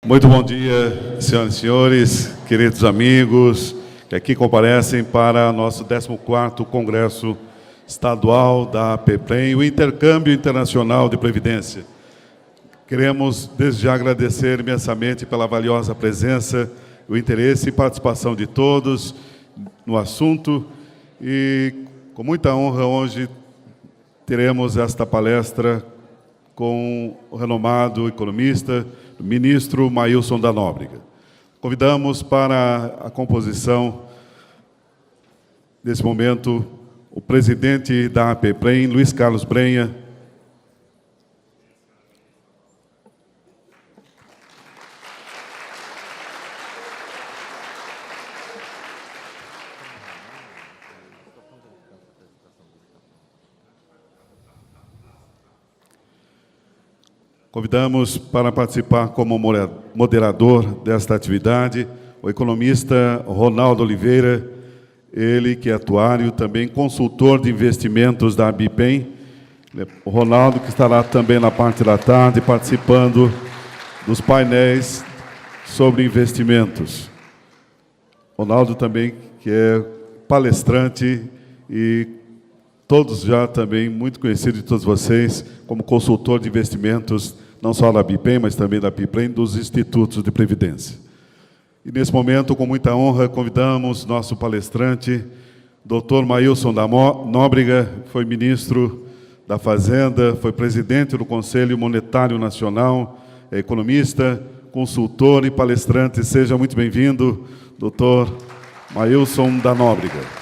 Muito bom dia, senhoras e senhores, queridos amigos, que aqui comparecem para nosso 14º Congresso Estadual da APPREM, o Intercâmbio Internacional de Previdência. Queremos, desde já, agradecer imensamente pela valiosa presença, o interesse e participação de todos no assunto e, com muita honra, hoje teremos esta palestra com o renomado economista, o ministro Maílson da Nóbrega. Convidamos para a composição, nesse momento, o presidente da APPREM, Luiz Carlos Brenha. Convidamos para participar como moderador desta atividade o economista Ronaldo Oliveira, ele que é atuário, também consultor de investimentos da ABIPEM. O Ronaldo que estará também na parte da tarde participando dos painéis sobre investimentos. Ronaldo também que é palestrante e todos já também muito conhecido de todos vocês como consultor de investimentos, não só da ABIPEM, mas também da APPREM, dos institutos de previdência. E nesse momento, com muita honra, convidamos nosso palestrante, Dr. Maílson da Nóbrega, foi ministro da Fazenda, foi presidente do Conselho Monetário Nacional, é economista, consultor e palestrante. Seja muito bem-vindo, Dr. Maílson da Nóbrega.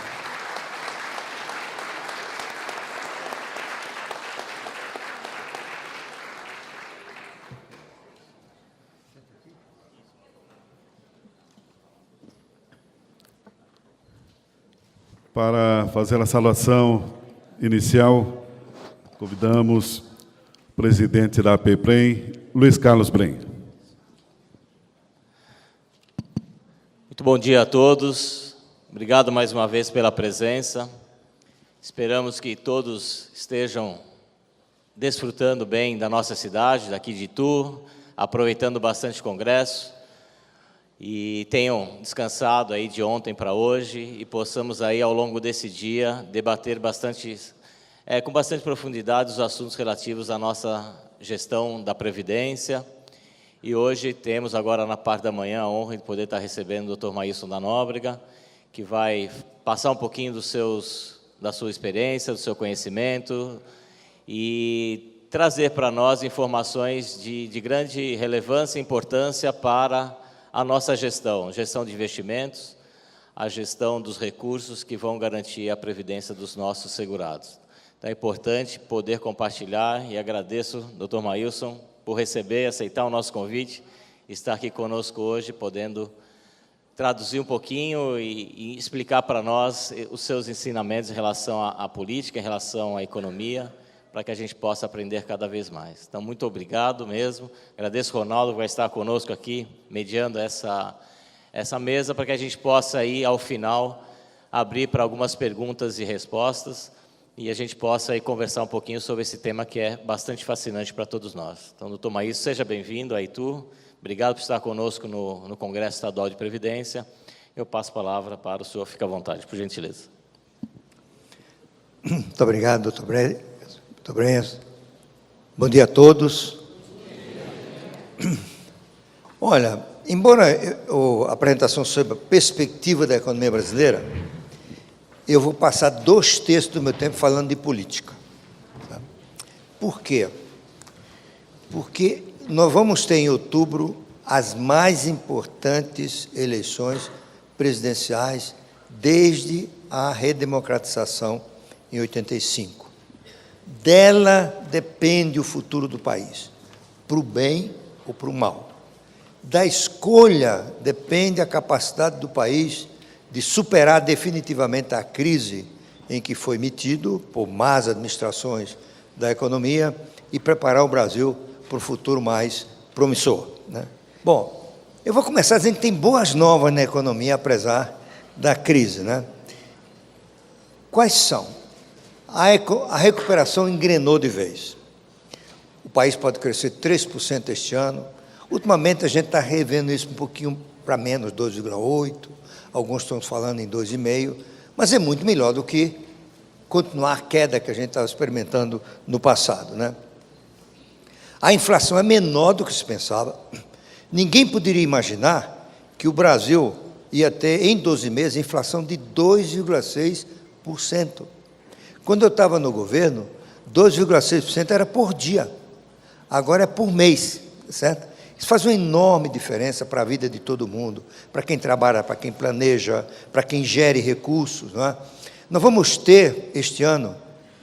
Para fazer a saudação inicial, convidamos o presidente da APPREM, Luiz Carlos Brenha. Muito bom dia a todos. Obrigado mais uma vez pela presença. Esperamos que todos estejam desfrutando bem da nossa cidade, daqui de Itu, aproveitando bastante o congresso. E tenham descansado aí de ontem para hoje e possamos aí ao longo desse dia debater com bastante profundidade os assuntos relativos à nossa gestão da Previdência. E hoje temos agora na parte da manhã a honra de poder estar recebendo o Dr. Maílson da Nóbrega, que vai passar um pouquinho da sua experiência, do seu conhecimento e trazer para nós informações de grande relevância e importância para a nossa gestão de investimentos, a gestão dos recursos que vão garantir a previdência dos nossos segurados. Então é importante poder compartilhar e agradeço, Dr. Maílson, por receber e aceitar o nosso convite, estar aqui conosco hoje, podendo traduzir um pouquinho e explicar para nós os seus ensinamentos em relação à política, em relação à economia, para que a gente possa aprender cada vez mais. Então, muito obrigado mesmo. Agradeço o Ronaldo, que vai estar conosco aqui, mediando essa mesa, para que a gente possa, aí, ao final, abrir para algumas perguntas e respostas, e a gente possa aí, conversar um pouquinho sobre esse tema que é bastante fascinante para todos nós. Então, doutor Maílson, seja bem-vindo a Itu. Obrigado por estar conosco no Congresso Estadual de Previdência. Eu passo a palavra para o senhor. Fique à vontade, por gentileza. Muito obrigado, doutor Brenha. Bom dia a todos. Olha, embora a apresentação sobre a perspectiva da economia brasileira, eu vou passar 2 terços do meu tempo falando de política. Por quê? Porque nós vamos ter em outubro as mais importantes eleições presidenciais desde a redemocratização em 85. Dela depende o futuro do país, para o bem ou para o mal. Da escolha depende a capacidade do país de superar definitivamente a crise em que foi metido por más administrações da economia e preparar o Brasil para um futuro mais promissor, né? Bom, eu vou começar dizendo que tem boas novas na economia, apesar da crise, né? Quais são? A recuperação engrenou de vez. O país pode crescer 3% este ano, Ultimamente, a gente está revendo isso um pouquinho para menos, 2,8%, alguns estão falando em 2,5%, mas é muito melhor do que continuar a queda que a gente estava experimentando no passado, né? A inflação é menor do que se pensava. Ninguém poderia imaginar que o Brasil ia ter, em 12 meses, inflação de 2,6%. Quando eu estava no governo, 2,6% era por dia, agora é por mês, certo? Isso faz uma enorme diferença para a vida de todo mundo, para quem trabalha, para quem planeja, para quem gere recursos, não é? Nós vamos ter, este ano,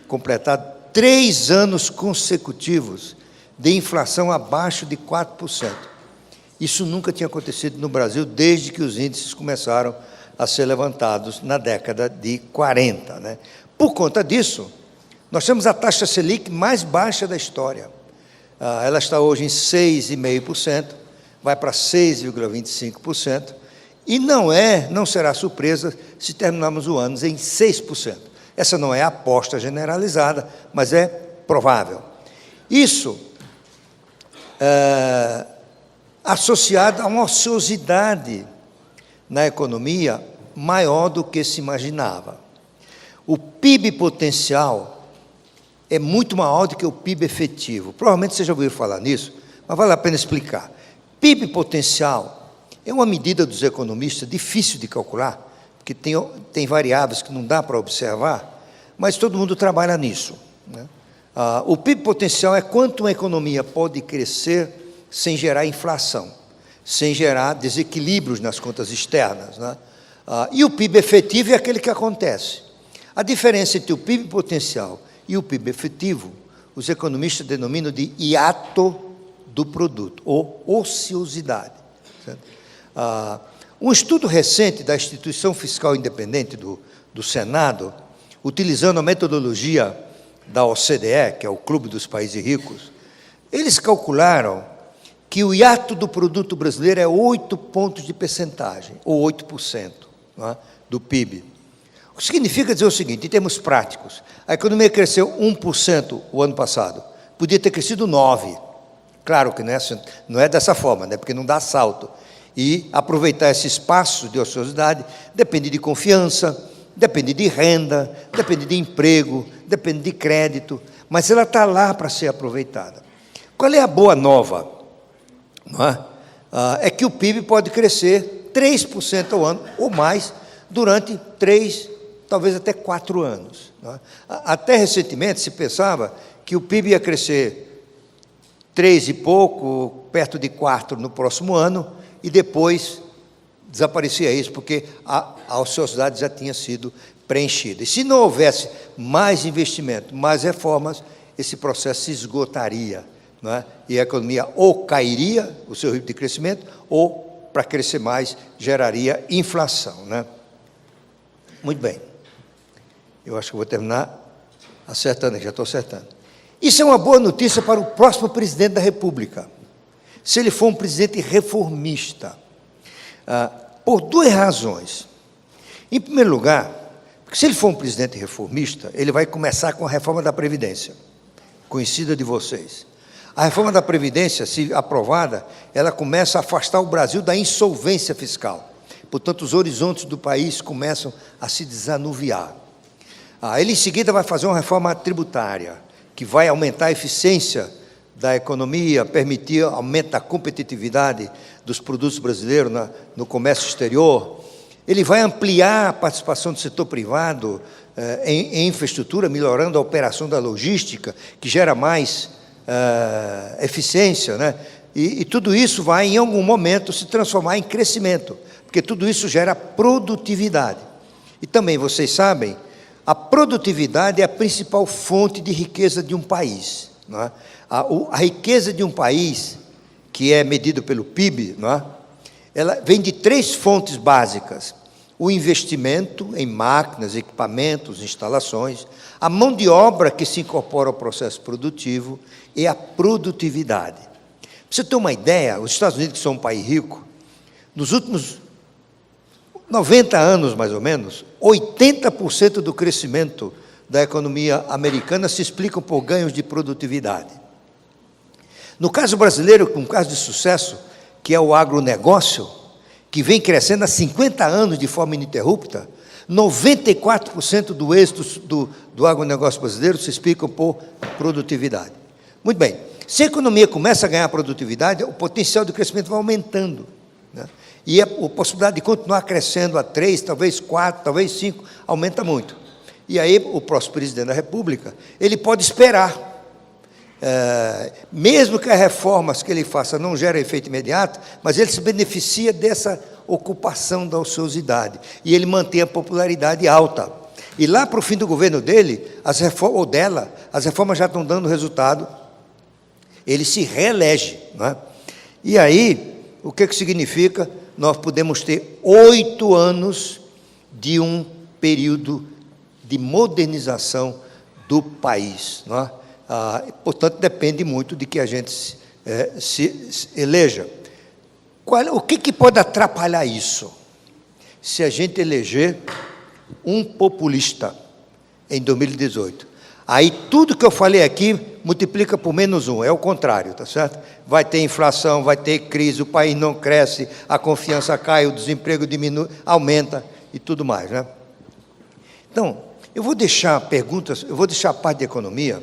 completado 3 anos consecutivos de inflação abaixo de 4%. Isso nunca tinha acontecido no Brasil desde que os índices começaram a ser levantados na década de 40, né? Por conta disso, nós temos a taxa Selic mais baixa da história. Ela está hoje em 6,5%, vai para 6,25%, e não será surpresa se terminarmos o ano em 6%. Essa não é a aposta generalizada, mas é provável. Isso associado a uma ociosidade na economia maior do que se imaginava. O PIB potencial é muito maior do que o PIB efetivo. Provavelmente você já ouviu falar nisso, mas vale a pena explicar. PIB potencial é uma medida dos economistas difícil de calcular, porque tem variáveis que não dá para observar, mas todo mundo trabalha nisso, né? O PIB potencial é quanto uma economia pode crescer sem gerar inflação, sem gerar desequilíbrios nas contas externas, né? E o PIB efetivo é aquele que acontece. A diferença entre o PIB potencial e o PIB efetivo, os economistas denominam de hiato do produto, ou ociosidade, certo? Um estudo recente da Instituição Fiscal Independente do Senado, utilizando a metodologia da OCDE, que é o Clube dos Países Ricos, eles calcularam que o hiato do produto brasileiro é 8 pontos de percentagem, ou 8%, não é, do PIB. O que significa dizer o seguinte, em termos práticos, a economia cresceu 1% o ano passado, podia ter crescido 9%. Claro que não é dessa forma, né, porque não dá salto. E aproveitar esse espaço de ociosidade depende de confiança, depende de renda, depende de emprego, depende de crédito, mas ela está lá para ser aproveitada. Qual é a boa nova? Não é? É que o PIB pode crescer 3% ao ano ou mais durante 3, talvez até 4 anos. Não é? Até recentemente se pensava que o PIB ia crescer 3 e pouco, perto de 4 no próximo ano, e depois desaparecia isso, porque a ociosidade já tinha sido preenchida. E se não houvesse mais investimento, mais reformas, esse processo se esgotaria, não é? E a economia ou cairia, o seu ritmo de crescimento, ou, para crescer mais, geraria inflação, né? Muito bem. Eu acho que vou terminar acertando, já estou acertando. Isso é uma boa notícia para o próximo presidente da República, se ele for um presidente reformista, por 2 razões. Em primeiro lugar, porque se ele for um presidente reformista, ele vai começar com a reforma da Previdência, conhecida de vocês. A reforma da Previdência, se aprovada, ela começa a afastar o Brasil da insolvência fiscal. Portanto, os horizontes do país começam a se desanuviar. Ele, em seguida, vai fazer uma reforma tributária, que vai aumentar a eficiência da economia, permitir aumento da competitividade dos produtos brasileiros no comércio exterior. Ele vai ampliar a participação do setor privado em infraestrutura, melhorando a operação da logística, que gera mais eficiência, né? E tudo isso vai, em algum momento, se transformar em crescimento, porque tudo isso gera produtividade. E também, vocês sabem, a produtividade é a principal fonte de riqueza de um país, não é? A riqueza de um país, que é medida pelo PIB, não é? Ela vem de 3 fontes básicas: o investimento em máquinas, equipamentos, instalações, a mão de obra que se incorpora ao processo produtivo e a produtividade. Para você ter uma ideia, os Estados Unidos, que são um país rico, nos últimos 90 anos, mais ou menos, 80% do crescimento da economia americana se explicam por ganhos de produtividade. No caso brasileiro, um caso de sucesso, que é o agronegócio, que vem crescendo há 50 anos de forma ininterrupta, 94% do êxito do agronegócio brasileiro se explica por produtividade. Muito bem, se a economia começa a ganhar produtividade, o potencial de crescimento vai aumentando, né? E a possibilidade de continuar crescendo a 3, talvez 4, talvez 5, aumenta muito. E aí o próximo presidente da República, ele pode esperar, mesmo que as reformas que ele faça não gerem efeito imediato, mas ele se beneficia dessa ocupação da ociosidade, e ele mantém a popularidade alta. E lá para o fim do governo dele, as reformas já estão dando resultado, ele se reelege, não é? E aí, o que significa? Nós podemos ter 8 anos de um período de modernização do país, não é? Portanto, depende muito de que a gente se eleja. O que pode atrapalhar isso? Se a gente eleger um populista em 2018. Aí tudo que eu falei aqui multiplica por -1, é o contrário, tá certo? Vai ter inflação, vai ter crise, o país não cresce, a confiança cai, o desemprego diminui, aumenta e tudo mais, né? Então, eu vou deixar perguntas, eu vou deixar a parte de economia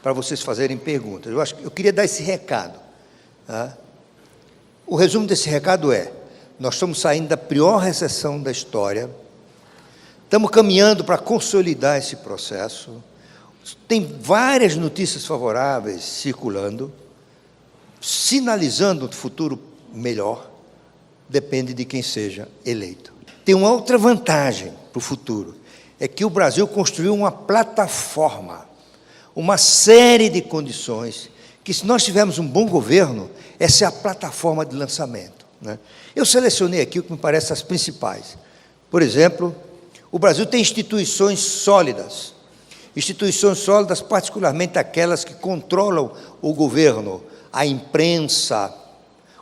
para vocês fazerem perguntas. Eu queria dar esse recado, tá? O resumo desse recado é: nós estamos saindo da pior recessão da história, estamos caminhando para consolidar esse processo, tem várias notícias favoráveis circulando, sinalizando um futuro melhor, depende de quem seja eleito. Tem uma outra vantagem para o futuro, é que o Brasil construiu uma plataforma, uma série de condições, que se nós tivermos um bom governo, essa é a plataforma de lançamento, né? Eu selecionei aqui o que me parece as principais. Por exemplo, o Brasil tem instituições sólidas, particularmente aquelas que controlam o governo, a imprensa,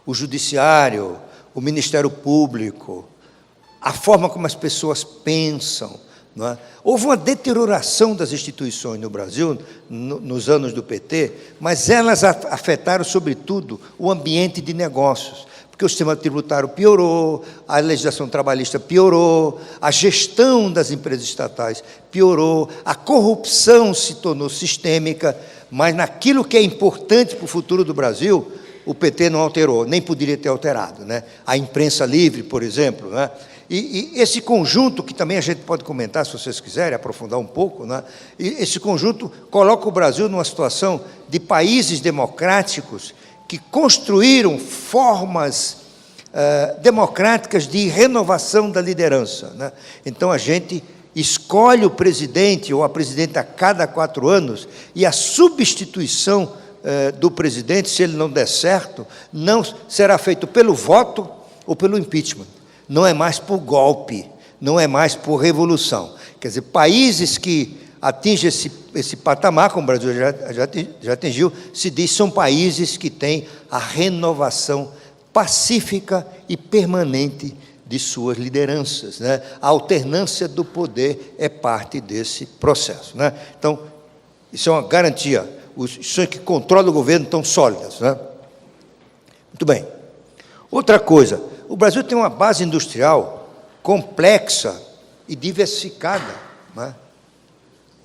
o judiciário, o Ministério Público, a forma como as pessoas pensam, não é? Houve uma deterioração das instituições no Brasil, nos anos do PT, mas elas afetaram, sobretudo, o ambiente de negócios, porque o sistema tributário piorou, a legislação trabalhista piorou, a gestão das empresas estatais piorou, a corrupção se tornou sistêmica, mas naquilo que é importante para o futuro do Brasil, o PT não alterou, nem poderia ter alterado, né? A imprensa livre, por exemplo, né? E esse conjunto, que também a gente pode comentar, se vocês quiserem, aprofundar um pouco, né? E esse conjunto coloca o Brasil numa situação de países democráticos que construíram formas democráticas de renovação da liderança, né? Então, a gente escolhe o presidente ou a presidente a cada 4 anos, e a substituição do presidente, se ele não der certo, não será feito pelo voto ou pelo impeachment. Não é mais por golpe, não é mais por revolução. Quer dizer, países que atingem esse patamar, como o Brasil já atingiu, se diz são países que têm a renovação pacífica e permanente de suas lideranças, né? A alternância do poder é parte desse processo, né? Então, isso é uma garantia. Os instituições que controlam o governo estão sólidas, né? Muito bem. Outra coisa, o Brasil tem uma base industrial complexa e diversificada, né?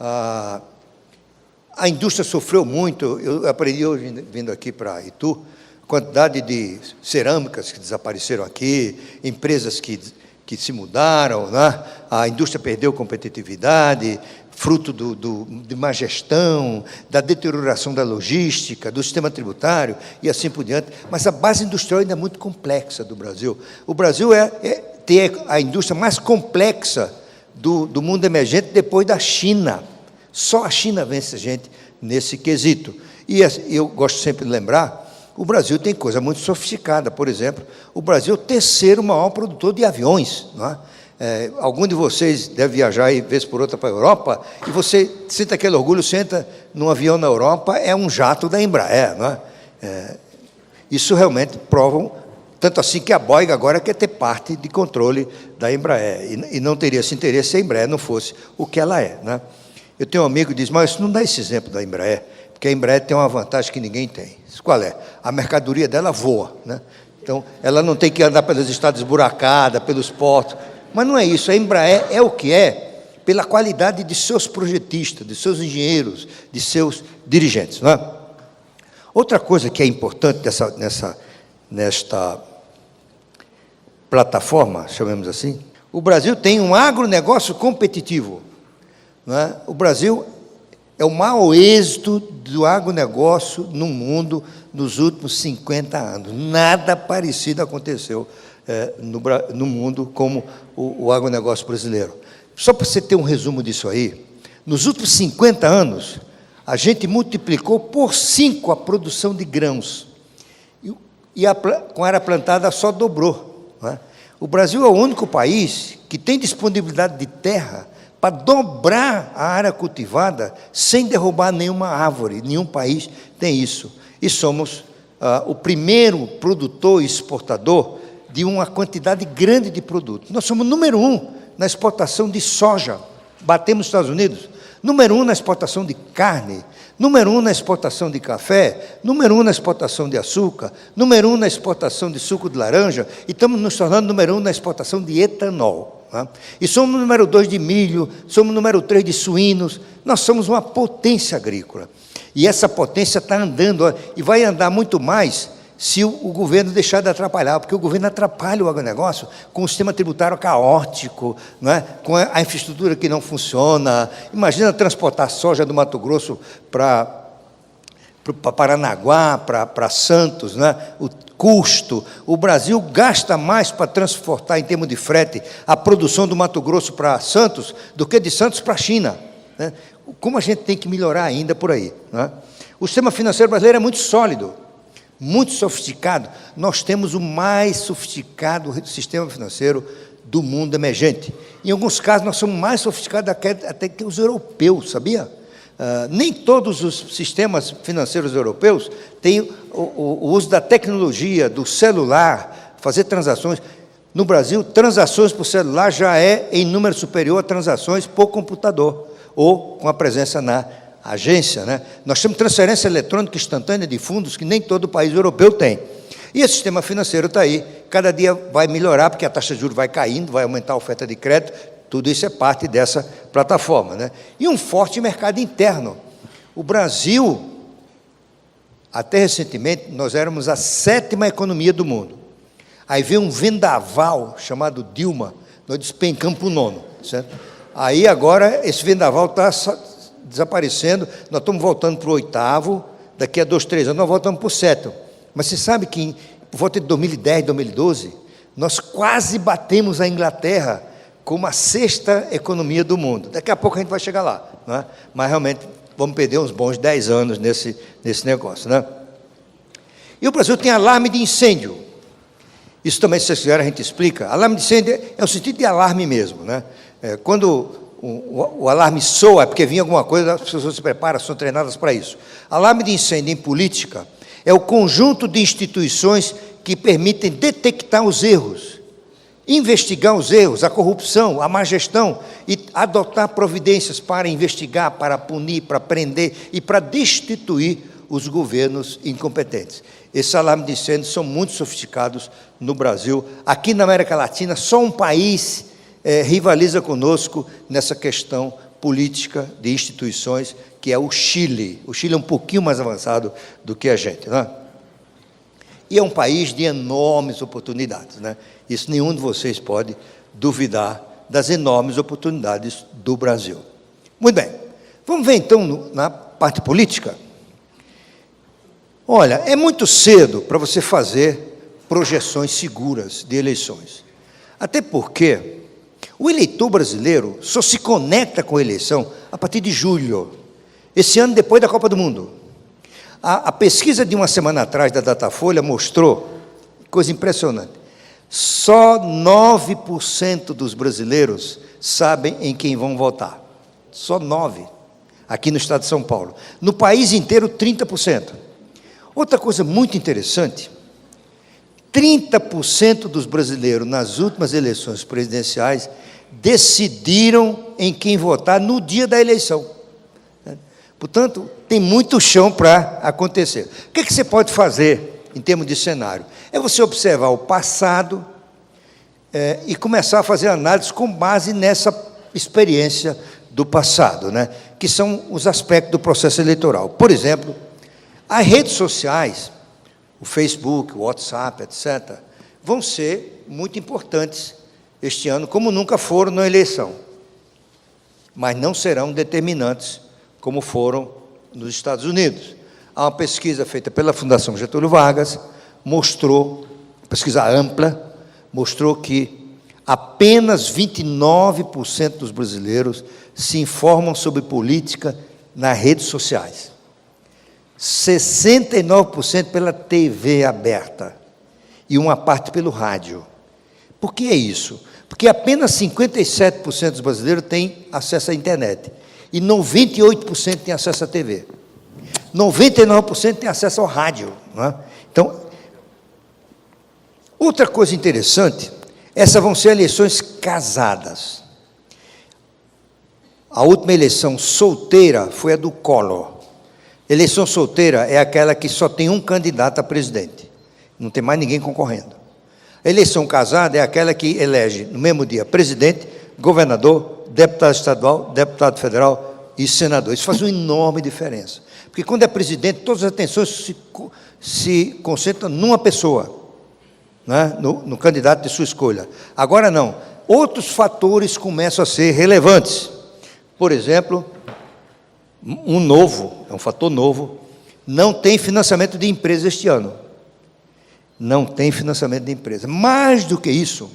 A indústria sofreu muito. Eu aprendi hoje, vindo aqui para Itu, a quantidade de cerâmicas que desapareceram aqui, empresas que se mudaram, né? A indústria perdeu competitividade, fruto de má gestão, da deterioração da logística, do sistema tributário e assim por diante. Mas a base industrial ainda é muito complexa do Brasil. O Brasil tem a indústria mais complexa do mundo emergente depois da China. Só a China vence a gente nesse quesito. E eu gosto sempre de lembrar, o Brasil tem coisa muito sofisticada. Por exemplo, o Brasil é o 3º maior produtor de aviões, não é? Algum de vocês deve viajar aí, vez por outra, para a Europa, e você sente aquele orgulho, senta num avião na Europa, é um jato da Embraer, não é? Isso realmente prova, tanto assim que a Boeing agora quer ter parte de controle da Embraer, e não teria esse interesse se a Embraer não fosse o que ela é, né? Eu tenho um amigo que diz, mas não dá esse exemplo da Embraer, Porque a Embraer tem uma vantagem que ninguém tem. Qual é? A mercadoria dela voa, né? Então, ela não tem que andar pelas estradas esburacadas, pelos portos. Mas não é isso. A Embraer é o que é pela qualidade de seus projetistas, de seus engenheiros, de seus dirigentes, não é? Outra coisa que é importante nesta plataforma, chamemos assim, o Brasil tem um agronegócio competitivo, não é? O Brasil é o maior êxito do agronegócio no mundo nos últimos 50 anos. Nada parecido aconteceu no mundo como o agronegócio brasileiro. Só para você ter um resumo disso aí, nos últimos 50 anos, a gente multiplicou por 5 a produção de grãos. Com a área plantada só dobrou, não é? O Brasil é o único país que tem disponibilidade de terra para dobrar a área cultivada sem derrubar nenhuma árvore. Nenhum país tem isso. E somos o primeiro produtor e exportador de uma quantidade grande de produtos. Nós somos número 1 na exportação de soja. Batemos os Estados Unidos. Número 1 na exportação de carne, número 1 na exportação de café, número 1 na exportação de açúcar, número 1 na exportação de suco de laranja, e estamos nos tornando número 1 na exportação de etanol. Né? E somos número 2 de milho, somos número 3 de suínos, nós somos uma potência agrícola. E essa potência está andando, e vai andar muito mais se o governo deixar de atrapalhar, porque o governo atrapalha o agronegócio com o sistema tributário caótico, não é? Com a infraestrutura que não funciona. Imagina transportar soja do Mato Grosso para Paranaguá, para Santos, né? O custo. O Brasil gasta mais para transportar, em termos de frete, a produção do Mato Grosso para Santos do que de Santos para a China, né? Como a gente tem que melhorar ainda por aí, né? O sistema financeiro brasileiro é muito sólido, muito sofisticado. Nós temos o mais sofisticado sistema financeiro do mundo emergente. Em alguns casos, nós somos mais sofisticados até que os europeus, sabia? Nem todos os sistemas financeiros europeus têm o uso da tecnologia, do celular, fazer transações. No Brasil, transações por celular já é em número superior a transações por computador, ou com a presença na agência, né? Nós temos transferência eletrônica instantânea de fundos que nem todo país europeu tem. E esse sistema financeiro está aí, cada dia vai melhorar, porque a taxa de juros vai caindo, vai aumentar a oferta de crédito, tudo isso é parte dessa plataforma, né? E um forte mercado interno. O Brasil, até recentemente, nós éramos a 7ª economia do mundo. Aí veio um vendaval chamado Dilma, nós despencamos para o 9º, certo? Aí agora esse vendaval está desaparecendo, nós estamos voltando para o 8º, daqui a 2, 3 anos nós voltamos para o 7º. Mas você sabe que, por volta de 2010, 2012, nós quase batemos a Inglaterra como a 6ª economia do mundo. Daqui a pouco a gente vai chegar lá, não é? Mas realmente vamos perder uns bons 10 anos nesse negócio, né? E o Brasil tem alarme de incêndio. Isso também, se vocês quiserem, a gente explica. Alarme de incêndio é o sentido de alarme mesmo, né? Quando o alarme soa, é porque vinha alguma coisa, as pessoas se preparam, são treinadas para isso. Alarme de incêndio em política é o conjunto de instituições que permitem detectar os erros, investigar os erros, a corrupção, a má gestão, e adotar providências para investigar, para punir, para prender e para destituir os governos incompetentes. Esses alarmes de incêndio são muito sofisticados no Brasil. Aqui na América Latina, só um país rivaliza conosco nessa questão política de instituições, que é o Chile. O Chile é um pouquinho mais avançado do que a gente, não é? E é um país de enormes oportunidades, né? Isso nenhum de vocês pode duvidar das enormes oportunidades do Brasil. Muito bem, vamos ver então na parte política. Olha, é muito cedo para você fazer projeções seguras de eleições, até porque o eleitor brasileiro só se conecta com a eleição a partir de julho, esse ano depois da Copa do Mundo. A pesquisa de uma semana atrás da Datafolha mostrou, coisa impressionante, só 9% dos brasileiros sabem em quem vão votar. Só 9%, aqui no estado de São Paulo. No país inteiro, 30%. Outra coisa muito interessante, 30% dos brasileiros, nas últimas eleições presidenciais, decidiram em quem votar no dia da eleição. Portanto, tem muito chão para acontecer. O que você pode fazer em termos de cenário? É você observar o passado e começar a fazer análise com base nessa experiência do passado, né? Que são os aspectos do processo eleitoral. Por exemplo, as redes sociais, o Facebook, o WhatsApp, etc., vão ser muito importantes este ano, como nunca foram na eleição, mas não serão determinantes como foram nos Estados Unidos. Há uma pesquisa feita pela Fundação Getúlio Vargas, pesquisa ampla, mostrou que apenas 29% dos brasileiros se informam sobre política nas redes sociais. 69% pela TV aberta e uma parte pelo rádio. Por que é isso? Porque apenas 57% dos brasileiros têm acesso à internet e 98% têm acesso à TV. 99% têm acesso ao rádio, não é? Então, outra coisa interessante, essas vão ser eleições casadas. A última eleição solteira foi a do Collor. Eleição solteira é aquela que só tem um candidato a presidente, não tem mais ninguém concorrendo. A eleição casada é aquela que elege, no mesmo dia, presidente, governador, deputado estadual, deputado federal e senador. Isso faz uma enorme diferença. Porque quando é presidente, todas as atenções se concentram numa pessoa, né? no candidato de sua escolha. Agora não. Outros fatores começam a ser relevantes. Por exemplo, é um fator novo, não tem financiamento de empresa este ano. Não tem financiamento de empresa. Mais do que isso,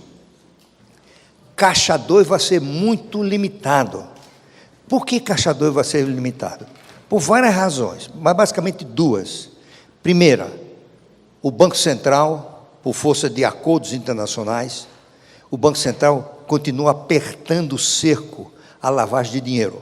Caixa 2 vai ser muito limitado. Por que Caixa 2 vai ser limitado? Por várias razões, mas basicamente duas. Primeira, o Banco Central, por força de acordos internacionais, o Banco Central continua apertando o cerco à lavagem de dinheiro.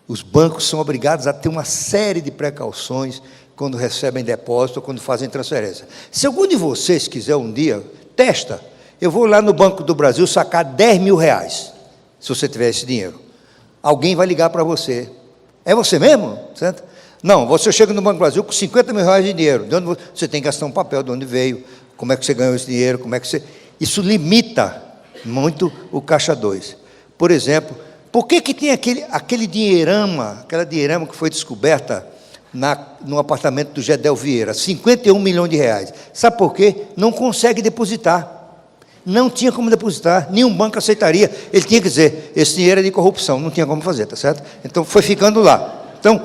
Os bancos são obrigados a ter uma série de precauções quando recebem depósito ou quando fazem transferência. Se algum de vocês quiser um dia, testa. Eu vou lá no Banco do Brasil sacar 10 mil reais, se você tiver esse dinheiro. Alguém vai ligar para você. É você mesmo? Certo? Não, você chega no Banco do Brasil com 50 mil reais de dinheiro. De onde você tem que gastar um papel, de onde veio, como é que você ganhou esse dinheiro, como é que você... Isso limita muito o Caixa 2. Por exemplo, por que tem aquele dinheirama, aquela dinheirama que foi descoberta no apartamento do Gedel Vieira, 51 milhões de reais? Sabe por quê? Não consegue depositar. Não tinha como depositar, nenhum banco aceitaria. Ele tinha que dizer, esse dinheiro é de corrupção, não tinha como fazer, tá certo? Então, foi ficando lá. Então,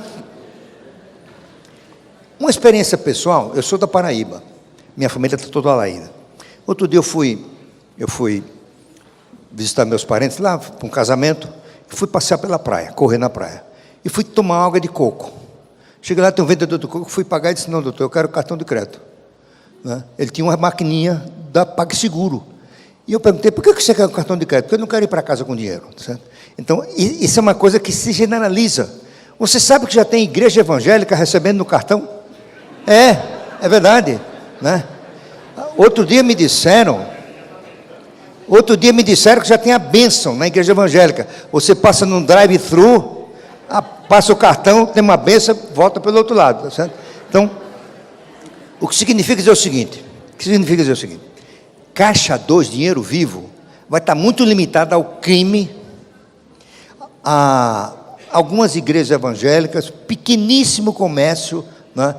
uma experiência pessoal, eu sou da Paraíba, minha família está toda lá ainda. Outro dia eu fui visitar meus parentes lá, para um casamento, fui passear pela praia, correr na praia, e fui tomar água de coco. Cheguei lá, tem um vendedor de coco, fui pagar e disse, não, doutor, eu quero cartão de crédito. Né? Ele tinha uma maquininha da PagSeguro. E eu perguntei, por que você quer um cartão de crédito? Porque eu não quero ir para casa com dinheiro. Certo? Então, isso é uma coisa que se generaliza. Você sabe que já tem igreja evangélica recebendo no cartão? É verdade. Né? Outro dia me disseram que já tem a bênção na igreja evangélica. Você passa num drive-thru, passa o cartão, tem uma bênção, volta pelo outro lado. Tá certo? Então, o que significa dizer o seguinte, Caixa 2, dinheiro vivo, vai estar muito limitado ao crime, a algumas igrejas evangélicas, pequeníssimo comércio, né?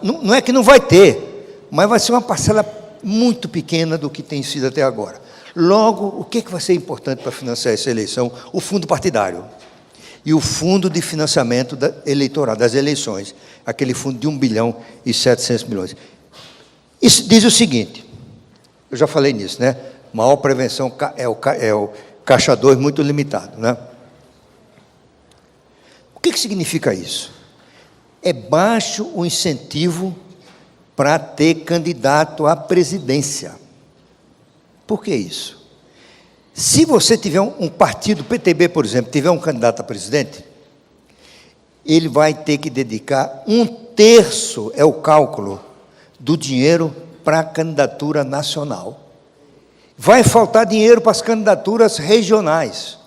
Não é que não vai ter, mas vai ser uma parcela muito pequena do que tem sido até agora. Logo, o que vai ser importante para financiar essa eleição? O fundo partidário e o fundo de financiamento eleitoral das eleições, aquele fundo de 1 bilhão e 700 milhões. Isso diz o seguinte, eu já falei nisso, né? Maior prevenção é o Caixa 2 muito limitado, né? O que significa isso? É baixo o incentivo para ter candidato à presidência. Por que isso? Se você tiver um partido, PTB, por exemplo, tiver um candidato a presidente, ele vai ter que dedicar 1/3, é o cálculo, do dinheiro para a candidatura nacional. Vai faltar dinheiro para as candidaturas regionais.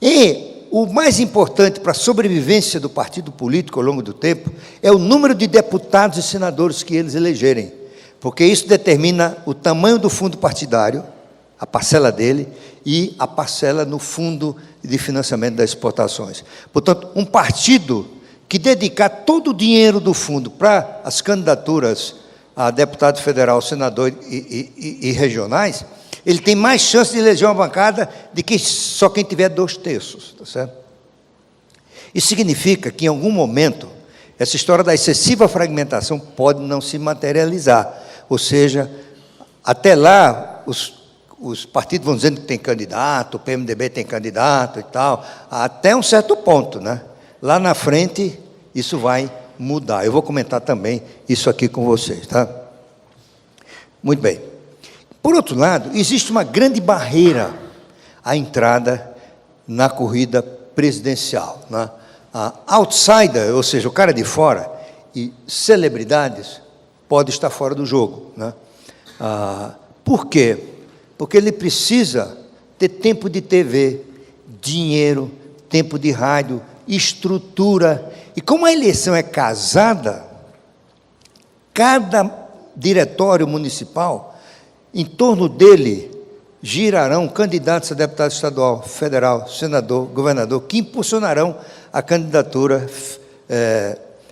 E o mais importante para a sobrevivência do partido político ao longo do tempo é o número de deputados e senadores que eles elegerem, porque isso determina o tamanho do fundo partidário, a parcela dele, e a parcela no fundo de financiamento das exportações. Portanto, um partido que dedicar todo o dinheiro do fundo para as candidaturas a deputado federal, senador e regionais, ele tem mais chance de eleger uma bancada de que só quem tiver 2/3, tá certo? Isso significa que, em algum momento, essa história da excessiva fragmentação pode não se materializar. Ou seja, até lá, os partidos vão dizendo que tem candidato, o PMDB tem candidato e tal, até um certo ponto, né? Lá na frente, isso vai mudar. Eu vou comentar também isso aqui com vocês, tá? Muito bem. Por outro lado, existe uma grande barreira à entrada na corrida presidencial, né? A outsider, ou seja, o cara de fora, e celebridades, pode estar fora do jogo, né? Por quê? Porque ele precisa ter tempo de TV, dinheiro, tempo de rádio, estrutura. E como a eleição é casada, cada diretório municipal, em torno dele, girarão candidatos a deputado estadual, federal, senador, governador, que impulsionarão a candidatura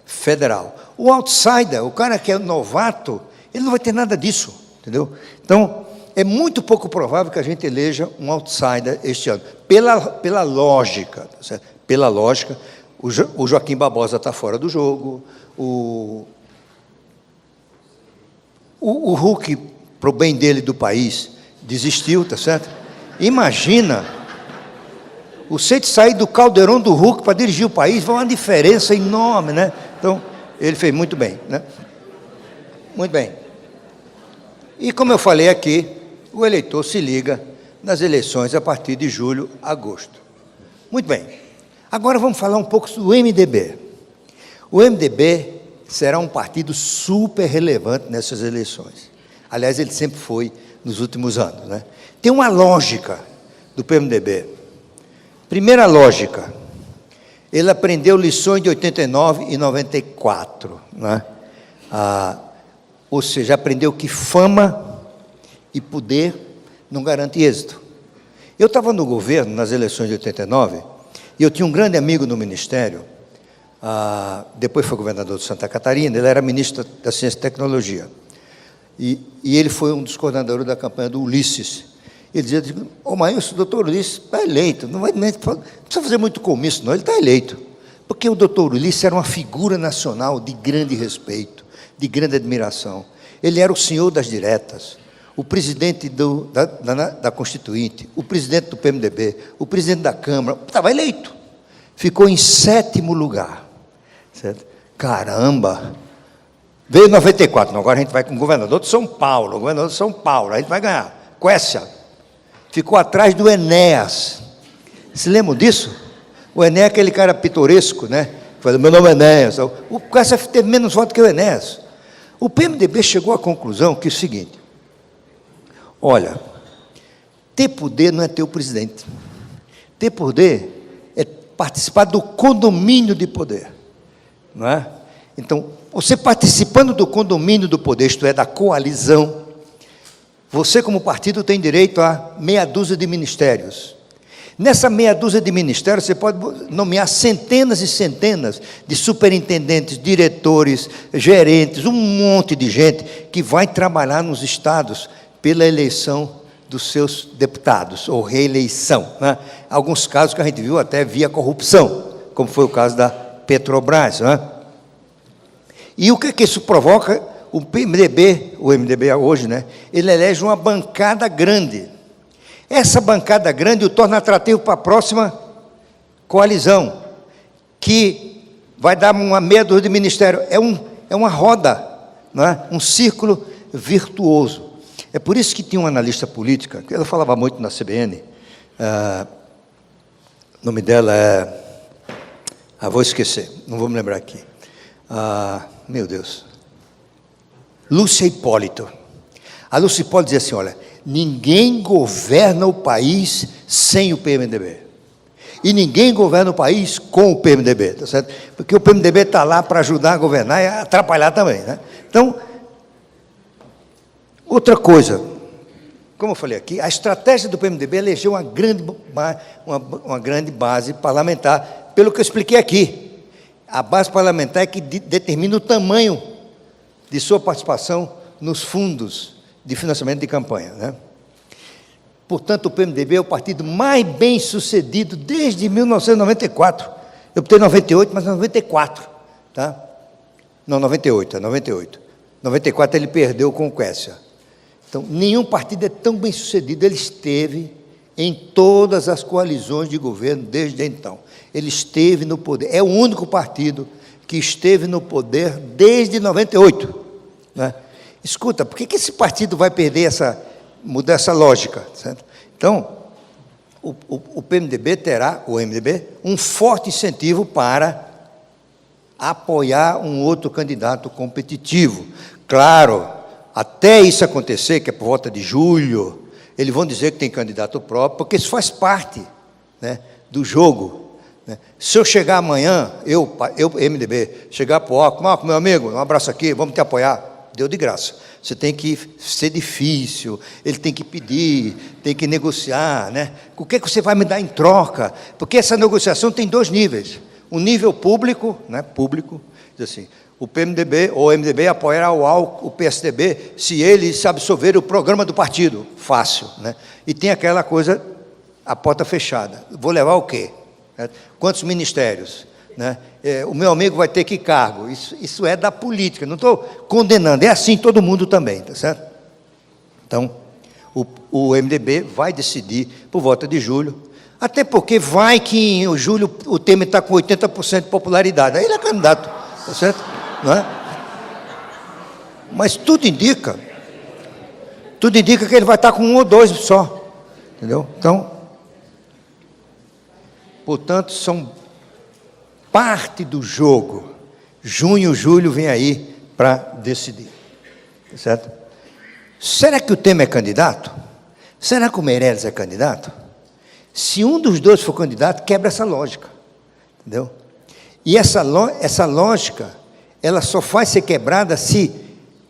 federal. O outsider, o cara que é novato, ele não vai ter nada disso, entendeu? Então, é muito pouco provável que a gente eleja um outsider este ano, pela lógica, tá certo? Pela lógica, o Joaquim Barbosa está fora do jogo, o Huck, para o bem dele do país, desistiu, tá certo? Imagina o Cid sair do caldeirão do Huck para dirigir o país, vai uma diferença enorme, né? Então, ele fez muito bem, né? Muito bem. E como eu falei aqui, o eleitor se liga nas eleições a partir de julho, agosto. Muito bem. Agora vamos falar um pouco do MDB. O MDB será um partido super relevante nessas eleições. Aliás, ele sempre foi nos últimos anos, né? Tem uma lógica do PMDB. Primeira lógica, ele aprendeu lições de 89 e 94, né? Ou seja, aprendeu que fama e poder não garante êxito. Eu estava no governo nas eleições de 89 e eu tinha um grande amigo no ministério, depois foi governador de Santa Catarina, ele era ministro da Ciência e Tecnologia. E ele foi um dos coordenadores da campanha do Ulisses. Ele dizia, Maílson, o doutor Ulisses está eleito, não precisa fazer muito comício, não, ele está eleito. Porque o doutor Ulisses era uma figura nacional de grande respeito, de grande admiração. Ele era o senhor das diretas, o presidente da Constituinte, o presidente do PMDB, o presidente da Câmara, estava eleito. Ficou em 7º lugar. Certo? Caramba! Veio em 94, agora a gente vai com o governador de São Paulo, a gente vai ganhar. Quécia. Ficou atrás do Enéas. Se lembram disso? O Enéas é aquele cara pitoresco, né? Fala, meu nome é Enéas. O Quécia teve menos votos que o Enéas. O PMDB chegou à conclusão que é o seguinte, olha, ter poder não é ter o presidente. Ter poder é participar do condomínio de poder, não é? Então, você participando do condomínio do poder, isto é, da coalizão, você como partido tem direito a meia dúzia de ministérios. Nessa meia dúzia de ministérios, você pode nomear centenas e centenas de superintendentes, diretores, gerentes, um monte de gente que vai trabalhar nos estados pela eleição dos seus deputados, ou reeleição, né? Alguns casos que a gente viu até via corrupção, como foi o caso da Petrobras, né? E o que isso provoca? O MDB hoje, né? Ele elege uma bancada grande. Essa bancada grande o torna atrativo para a próxima coalizão, que vai dar uma meia dúzia de ministério. É uma roda, não é? Um círculo virtuoso. É por isso que tinha uma analista política, que ela falava muito na CBN, o nome dela é... vou esquecer, não vou me lembrar aqui. Meu Deus. Lúcia Hipólito. A Lúcia Hipólito dizia assim, olha, ninguém governa o país sem o PMDB. E ninguém governa o país com o PMDB, tá certo? Porque o PMDB está lá para ajudar a governar e atrapalhar também, né? Então, outra coisa, como eu falei aqui, a estratégia do PMDB elegeu uma grande base parlamentar, pelo que eu expliquei aqui. A base parlamentar é que determina o tamanho de sua participação nos fundos de financiamento de campanha, né? Portanto, o PMDB é o partido mais bem sucedido desde 1994. Eu botei 98, mas 94, tá? Não, 98, é 98. 94 ele perdeu com o Quércia. Então, nenhum partido é tão bem sucedido. Ele esteve em todas as coalizões de governo desde então. Ele esteve no poder. É o único partido que esteve no poder desde 98, né? Escuta, por que esse partido vai perder mudar essa lógica, certo? Então, o PMDB terá, o MDB, um forte incentivo para apoiar um outro candidato competitivo. Claro, até isso acontecer, que é por volta de julho, eles vão dizer que tem candidato próprio, porque isso faz parte, né, do jogo, né? Se eu chegar amanhã, eu MDB, chegar para o Marco, meu amigo, um abraço aqui, vamos te apoiar. Deu de graça. Você tem que ser difícil, ele tem que pedir, tem que negociar, né? O que você vai me dar em troca? Porque essa negociação tem dois níveis. O nível público, né? Público, diz assim, o PMDB ou o MDB apoiará o PSDB se eles absorverem o programa do partido. Fácil, né? E tem aquela coisa, a porta fechada. Vou levar o quê? Quantos ministérios? Né? O meu amigo vai ter que cargo. Isso é da política, não estou condenando, é assim todo mundo também, tá certo? Então, o MDB vai decidir por volta de julho, até porque vai que em julho o Temer está com 80% de popularidade, aí ele é candidato, tá certo? Não é? Mas tudo indica que ele vai estar com 1 ou 2 só, entendeu? Então, portanto, são parte do jogo. Junho, julho vem aí para decidir. Certo? Será que o Temer é candidato? Será que o Meirelles é candidato? Se um dos dois for candidato, quebra essa lógica. Entendeu? E essa lógica, ela só vai ser quebrada se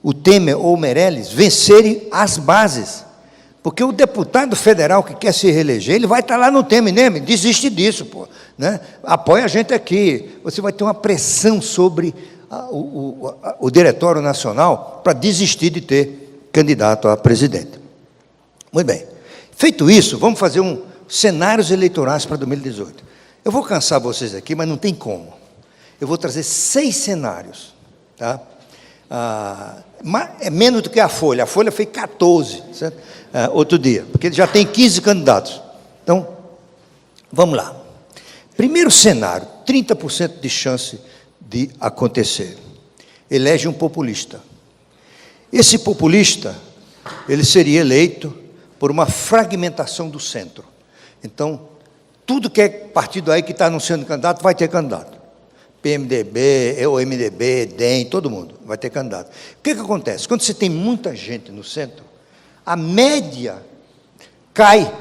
o Temer ou o Meirelles vencerem as bases. Porque o deputado federal que quer se reeleger, ele vai estar lá no Temer, né? Desiste disso, pô, né? Apoia a gente aqui. Você vai ter uma pressão sobre o Diretório Nacional para desistir de ter candidato a presidente. Muito bem. Feito isso, vamos fazer cenários eleitorais para 2018. Eu vou cansar vocês aqui, mas não tem como. Eu vou trazer 6 cenários, tá? É menos do que a Folha fez 14, certo? Outro dia, porque ele já tem 15 candidatos. Então, vamos lá. Primeiro cenário, 30% de chance de acontecer. Elege um populista. Esse populista, ele seria eleito por uma fragmentação do centro. Então, tudo que é partido aí que está anunciando candidato, vai ter candidato. PMDB, o MDB, DEM, todo mundo vai ter candidato. O que acontece? Quando você tem muita gente no centro, a média cai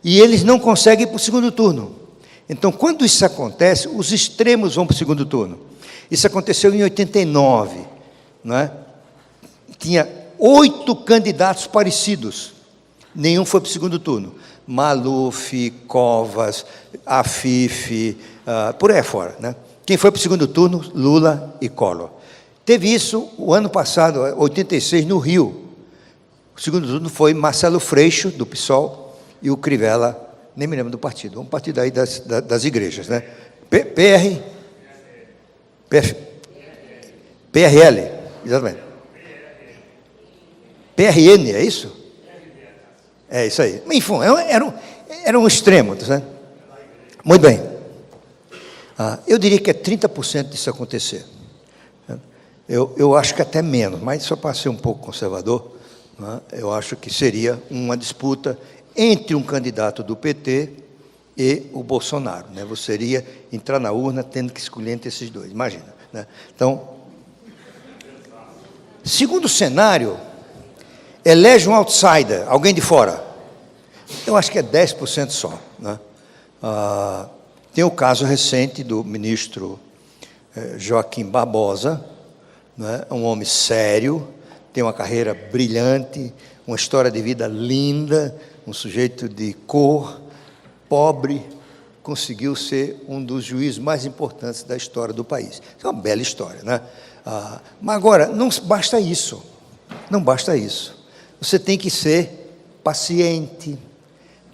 e eles não conseguem ir para o segundo turno. Então, quando isso acontece, os extremos vão para o segundo turno. Isso aconteceu em 89, não é? Tinha 8 candidatos parecidos, nenhum foi para o segundo turno. Maluf, Covas, Afif, por aí fora, né? Quem foi para o segundo turno? Lula e Collor. Teve isso o ano passado, 86, no Rio. O segundo turno foi Marcelo Freixo, do PSOL, e o Crivella, nem me lembro do partido, um partido aí das igrejas, né? PRL, exatamente. PRN, é isso? É isso aí. Enfim, era um extremo, tá certo? Muito bem. Eu diria que é 30% disso acontecer. Eu acho que até menos, mas só para ser um pouco conservador, né, eu acho que seria uma disputa entre um candidato do PT e o Bolsonaro, né? Você iria entrar na urna tendo que escolher entre esses dois, imagina, né? Então, segundo cenário, elege um outsider, alguém de fora. Eu acho que é 10% só, né? Tem o caso recente do ministro Joaquim Barbosa, né? Um homem sério, tem uma carreira brilhante, uma história de vida linda, um sujeito de cor, pobre, conseguiu ser um dos juízes mais importantes da história do país. É uma bela história, né? Mas agora, não basta isso. Não basta isso. Você tem que ser paciente,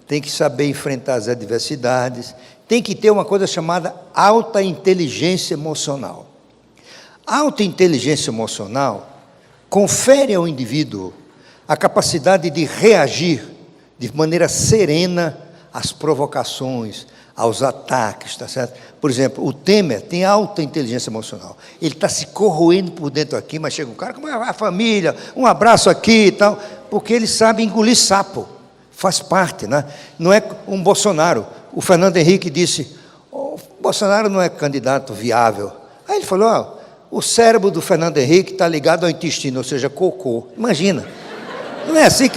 tem que saber enfrentar as adversidades, tem que ter uma coisa chamada alta inteligência emocional. A alta inteligência emocional confere ao indivíduo a capacidade de reagir de maneira serena às provocações, aos ataques, tá certo? Por exemplo, o Temer tem alta inteligência emocional. Ele está se corroendo por dentro aqui, mas chega um cara, como é a família, um abraço aqui e tal, porque ele sabe engolir sapo, faz parte, né? Não é um Bolsonaro. O Fernando Henrique disse, o Bolsonaro não é candidato viável. Aí ele falou, o cérebro do Fernando Henrique está ligado ao intestino, ou seja, cocô. Imagina. Não é assim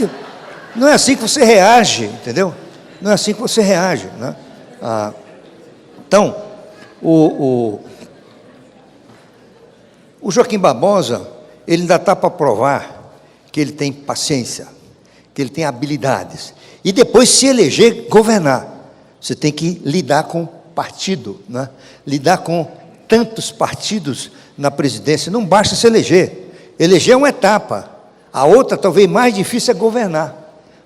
que você reage, entendeu? Não é assim que você reage, né? Então, o Joaquim Barbosa, ele ainda está para provar que ele tem paciência, que ele tem habilidades. E depois, se eleger, governar. Você tem que lidar com partido, né? Lidar com tantos partidos na presidência. Não basta se eleger. Eleger é uma etapa. A outra, talvez mais difícil, é governar.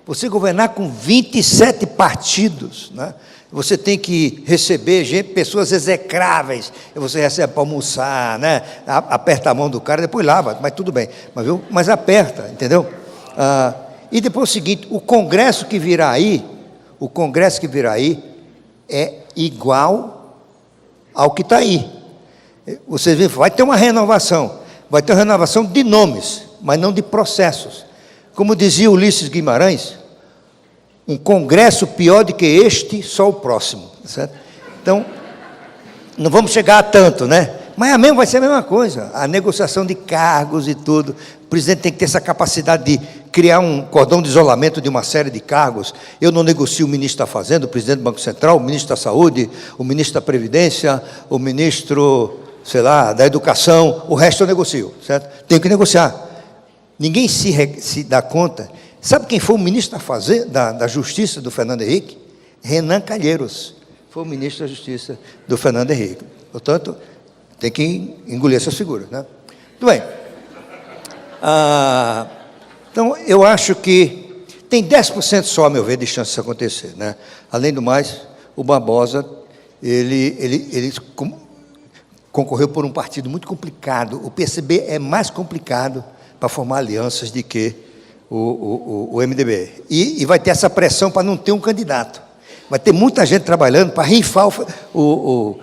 Você governar com 27 partidos, né? Você tem que receber pessoas execráveis, você recebe para almoçar, né? Aperta a mão do cara, depois lava, mas tudo bem, mas aperta, entendeu? E depois é o seguinte, o Congresso que virá aí é igual ao que está aí. Vocês veem, vai ter uma renovação de nomes, mas não de processos. Como dizia Ulisses Guimarães, um congresso pior do que este, só o próximo, certo? Então, não vamos chegar a tanto, né? Mas vai ser a mesma coisa, a negociação de cargos e tudo. O presidente tem que ter essa capacidade de criar um cordão de isolamento de uma série de cargos. Eu não negocio o ministro da Fazenda, o presidente do Banco Central, o ministro da Saúde, o ministro da Previdência, o ministro, sei lá, da Educação, o resto eu negocio, certo? Tenho que negociar. Ninguém se dá conta. Sabe quem foi o ministro da Justiça do Fernando Henrique? Renan Calheiros. Foi o ministro da Justiça do Fernando Henrique. Portanto, tem que engolir essas figuras, né? Muito bem. Então, eu acho que tem 10% só, a meu ver, de chance disso acontecer, né? Além do mais, o Barbosa, ele concorreu por um partido muito complicado. O PCB é mais complicado para formar alianças de que o MDB. E vai ter essa pressão para não ter um candidato. Vai ter muita gente trabalhando para rifar o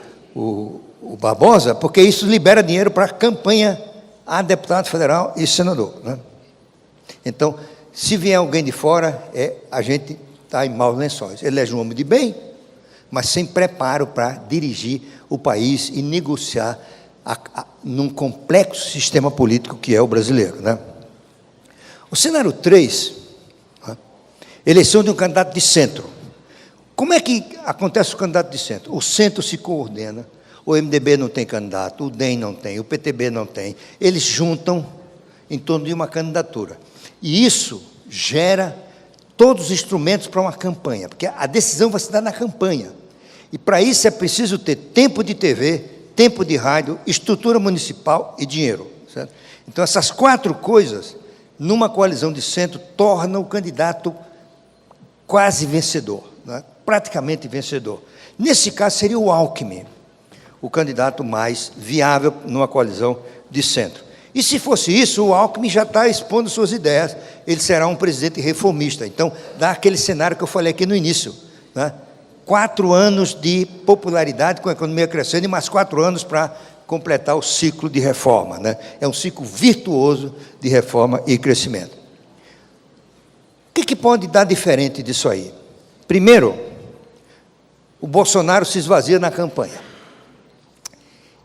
Barbosa, porque isso libera dinheiro para a campanha a deputado federal e senador, né? Então, se vier alguém de fora, a gente está em maus lençóis. Ele é um homem de bem, mas sem preparo para dirigir o país e negociar num complexo sistema político que é o brasileiro, né? O cenário 3, né? Eleição de um candidato de centro. Como é que acontece o candidato de centro? O centro se coordena, o MDB não tem candidato, o DEM não tem, o PTB não tem. Eles juntam em torno de uma candidatura. E isso gera todos os instrumentos para uma campanha, porque a decisão vai se dar na campanha. E para isso é preciso ter tempo de TV, tempo de rádio, estrutura municipal e dinheiro, certo? Então, essas 4 coisas, numa coalizão de centro, tornam o candidato quase vencedor, né? Praticamente vencedor. Nesse caso, seria o Alckmin, o candidato mais viável numa coalizão de centro. E se fosse isso, o Alckmin já está expondo suas ideias, ele será um presidente reformista. Então, dá aquele cenário que eu falei aqui no início, né? 4 anos de popularidade com a economia crescendo e mais 4 anos para completar o ciclo de reforma, né? É um ciclo virtuoso de reforma e crescimento. O que pode dar diferente disso aí? Primeiro, o Bolsonaro se esvazia na campanha.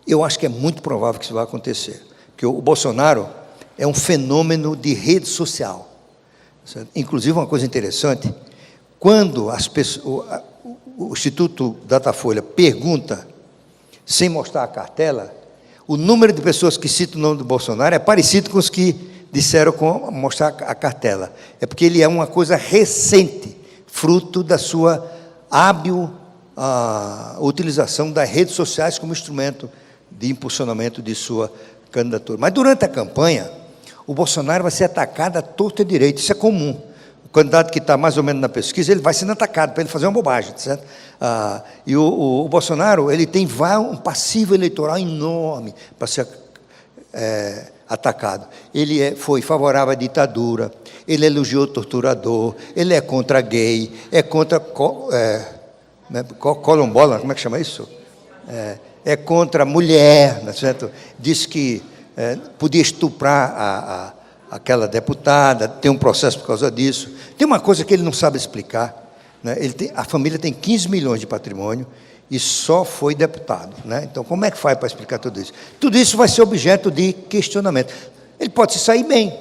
Eu acho que é muito provável que isso vai acontecer, porque o Bolsonaro é um fenômeno de rede social, certo? Inclusive, uma coisa interessante, quando as pessoas, o Instituto Datafolha pergunta, sem mostrar a cartela, o número de pessoas que citam o nome do Bolsonaro é parecido com os que disseram com mostrar a cartela. É porque ele é uma coisa recente, fruto da sua hábil utilização das redes sociais como instrumento de impulsionamento de sua candidatura. Mas durante a campanha, o Bolsonaro vai ser atacado à torta e à direita, isso é comum. O candidato que está mais ou menos na pesquisa, ele vai sendo atacado para ele fazer uma bobagem, certo? E o Bolsonaro, ele tem um passivo eleitoral enorme para ser atacado. Ele foi favorável à ditadura, ele elogiou o torturador, ele é contra gay, é contra colombola, como é que chama isso? É contra a mulher, não é certo? Diz que podia estuprar aquela deputada, tem um processo por causa disso. Tem uma coisa que ele não sabe explicar, né? A família tem 15 milhões de patrimônio e só foi deputado, né? Então, como é que faz para explicar tudo isso? Tudo isso vai ser objeto de questionamento. Ele pode se sair bem,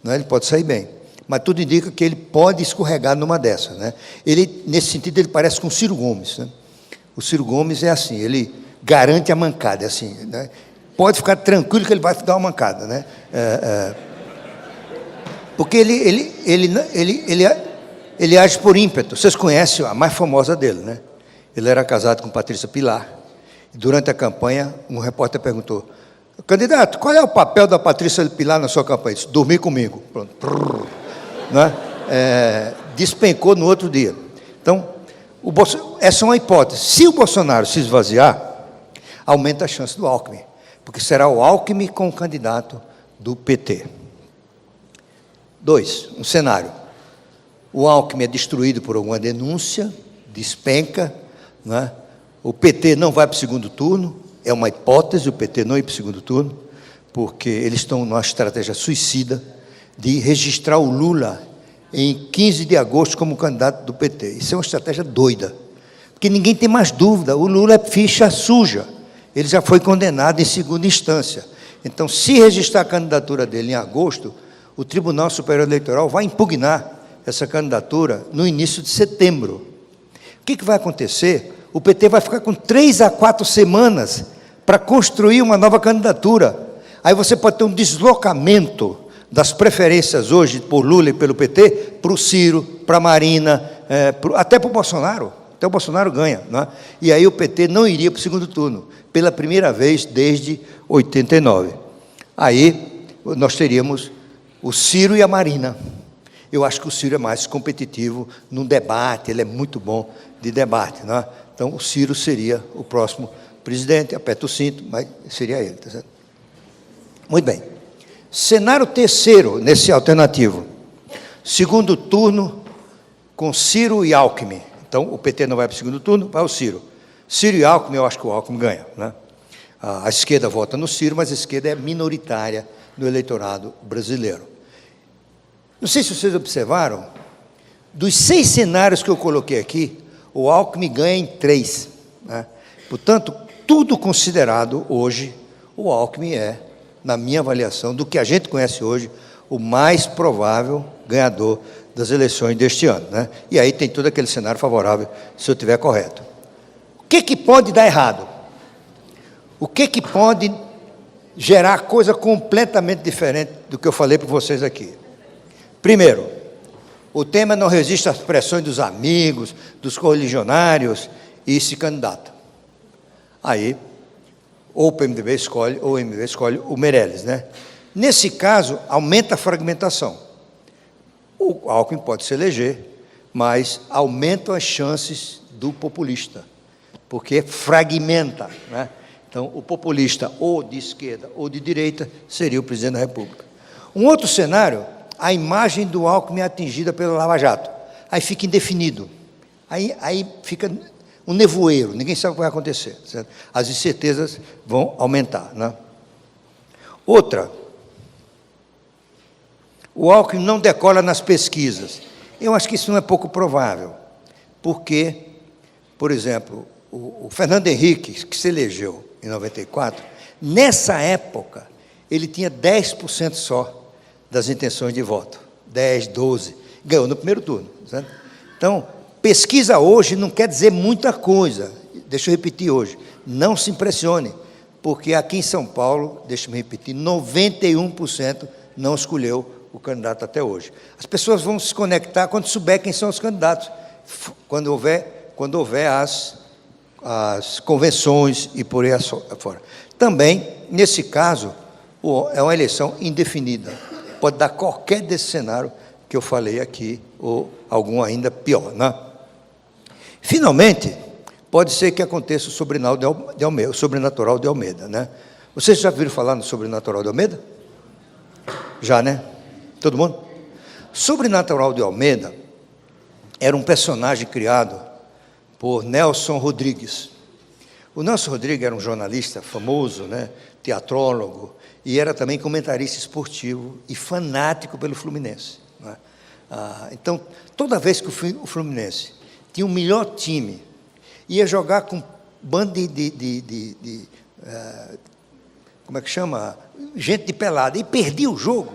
né? Ele pode sair bem, mas tudo indica que ele pode escorregar numa dessas, né? Ele, nesse sentido, ele parece com o Ciro Gomes, né? O Ciro Gomes é assim, ele garante a mancada, é assim, né? Pode ficar tranquilo que ele vai dar uma mancada, né? Porque ele age por ímpeto. Vocês conhecem a mais famosa dele, né? Ele era casado com Patrícia Pilar. E durante a campanha, um repórter perguntou: candidato, qual é o papel da Patrícia Pilar na sua campanha? Ele disse: dormir comigo. Pronto. Né? Despencou no outro dia. Então, essa é uma hipótese. Se o Bolsonaro se esvaziar, aumenta a chance do Alckmin, porque será o Alckmin com o candidato do PT. 2, um cenário. O Alckmin é destruído por alguma denúncia, despenca, né? O PT não vai para o segundo turno, é uma hipótese o PT não ir para o segundo turno, porque eles estão numa estratégia suicida de registrar o Lula em 15 de agosto como candidato do PT. Isso é uma estratégia doida, porque ninguém tem mais dúvida, o Lula é ficha suja, ele já foi condenado em segunda instância. Então, se registrar a candidatura dele em agosto, o Tribunal Superior Eleitoral vai impugnar essa candidatura no início de setembro. O que vai acontecer? O PT vai ficar com 3 a 4 semanas para construir uma nova candidatura. Aí você pode ter um deslocamento das preferências hoje por Lula e pelo PT para o Ciro, para a Marina, até para o Bolsonaro. Até o Bolsonaro ganha, né? E aí o PT não iria para o segundo turno, pela primeira vez desde 89. Aí nós teríamos o Ciro e a Marina. Eu acho que o Ciro é mais competitivo no debate, ele é muito bom de debate, né? Então, o Ciro seria o próximo presidente, aperta o cinto, mas seria ele, tá certo? Muito bem. Cenário terceiro, nesse alternativo. Segundo turno, com Ciro e Alckmin. Então, o PT não vai para o segundo turno, vai o Ciro. Ciro e Alckmin, eu acho que o Alckmin ganha, né? A esquerda vota no Ciro, mas a esquerda é minoritária no eleitorado brasileiro. Não sei se vocês observaram, dos 6 cenários que eu coloquei aqui, o Alckmin ganha em 3, né? Portanto, tudo considerado hoje, o Alckmin é, na minha avaliação, do que a gente conhece hoje, o mais provável ganhador das eleições deste ano, né? E aí tem todo aquele cenário favorável, se eu estiver correto. O que pode dar errado? O que pode gerar coisa completamente diferente do que eu falei para vocês aqui? Primeiro, o Temer não resiste às pressões dos amigos, dos correligionários e se candidata. Aí, ou o PMDB escolhe, ou o MDB escolhe o Meirelles, né? Nesse caso, aumenta a fragmentação. O Alckmin pode se eleger, mas aumentam as chances do populista, porque fragmenta, né? Então, o populista, ou de esquerda ou de direita, seria o presidente da República. Um outro cenário, a imagem do Alckmin é atingida pelo Lava Jato. Aí fica indefinido. Aí fica um nevoeiro, ninguém sabe o que vai acontecer, certo? As incertezas vão aumentar, né? Outra, o Alckmin não decola nas pesquisas. Eu acho que isso não é pouco provável, porque, por exemplo, o Fernando Henrique, que se elegeu em 94, nessa época, ele tinha 10% só das intenções de voto, 10, 12, ganhou no primeiro turno, certo? Então, Pesquisa hoje não quer dizer muita coisa. Deixa eu repetir hoje. Não se impressione, porque aqui em São Paulo, deixa eu repetir, 91% não escolheu o candidato até hoje. As pessoas vão se conectar quando souber quem são os candidatos, quando houver as convenções e por aí afora. Também, nesse caso, é uma eleição indefinida. Pode dar qualquer desse cenário que eu falei aqui, ou algum ainda pior, né? Finalmente, pode ser que aconteça o sobrenatural de Almeida, né? Vocês já viram falar no sobrenatural de Almeida? Já, né? Todo mundo? Sobrenatural de Almeida era um personagem criado por Nelson Rodrigues. O Nelson Rodrigues era um jornalista famoso, né? Teatrólogo, e era também comentarista esportivo e fanático pelo Fluminense, né? Então, toda vez que o Fluminense tinha o melhor time, ia jogar com bando como é que chama? Gente de pelada, e perdia o jogo.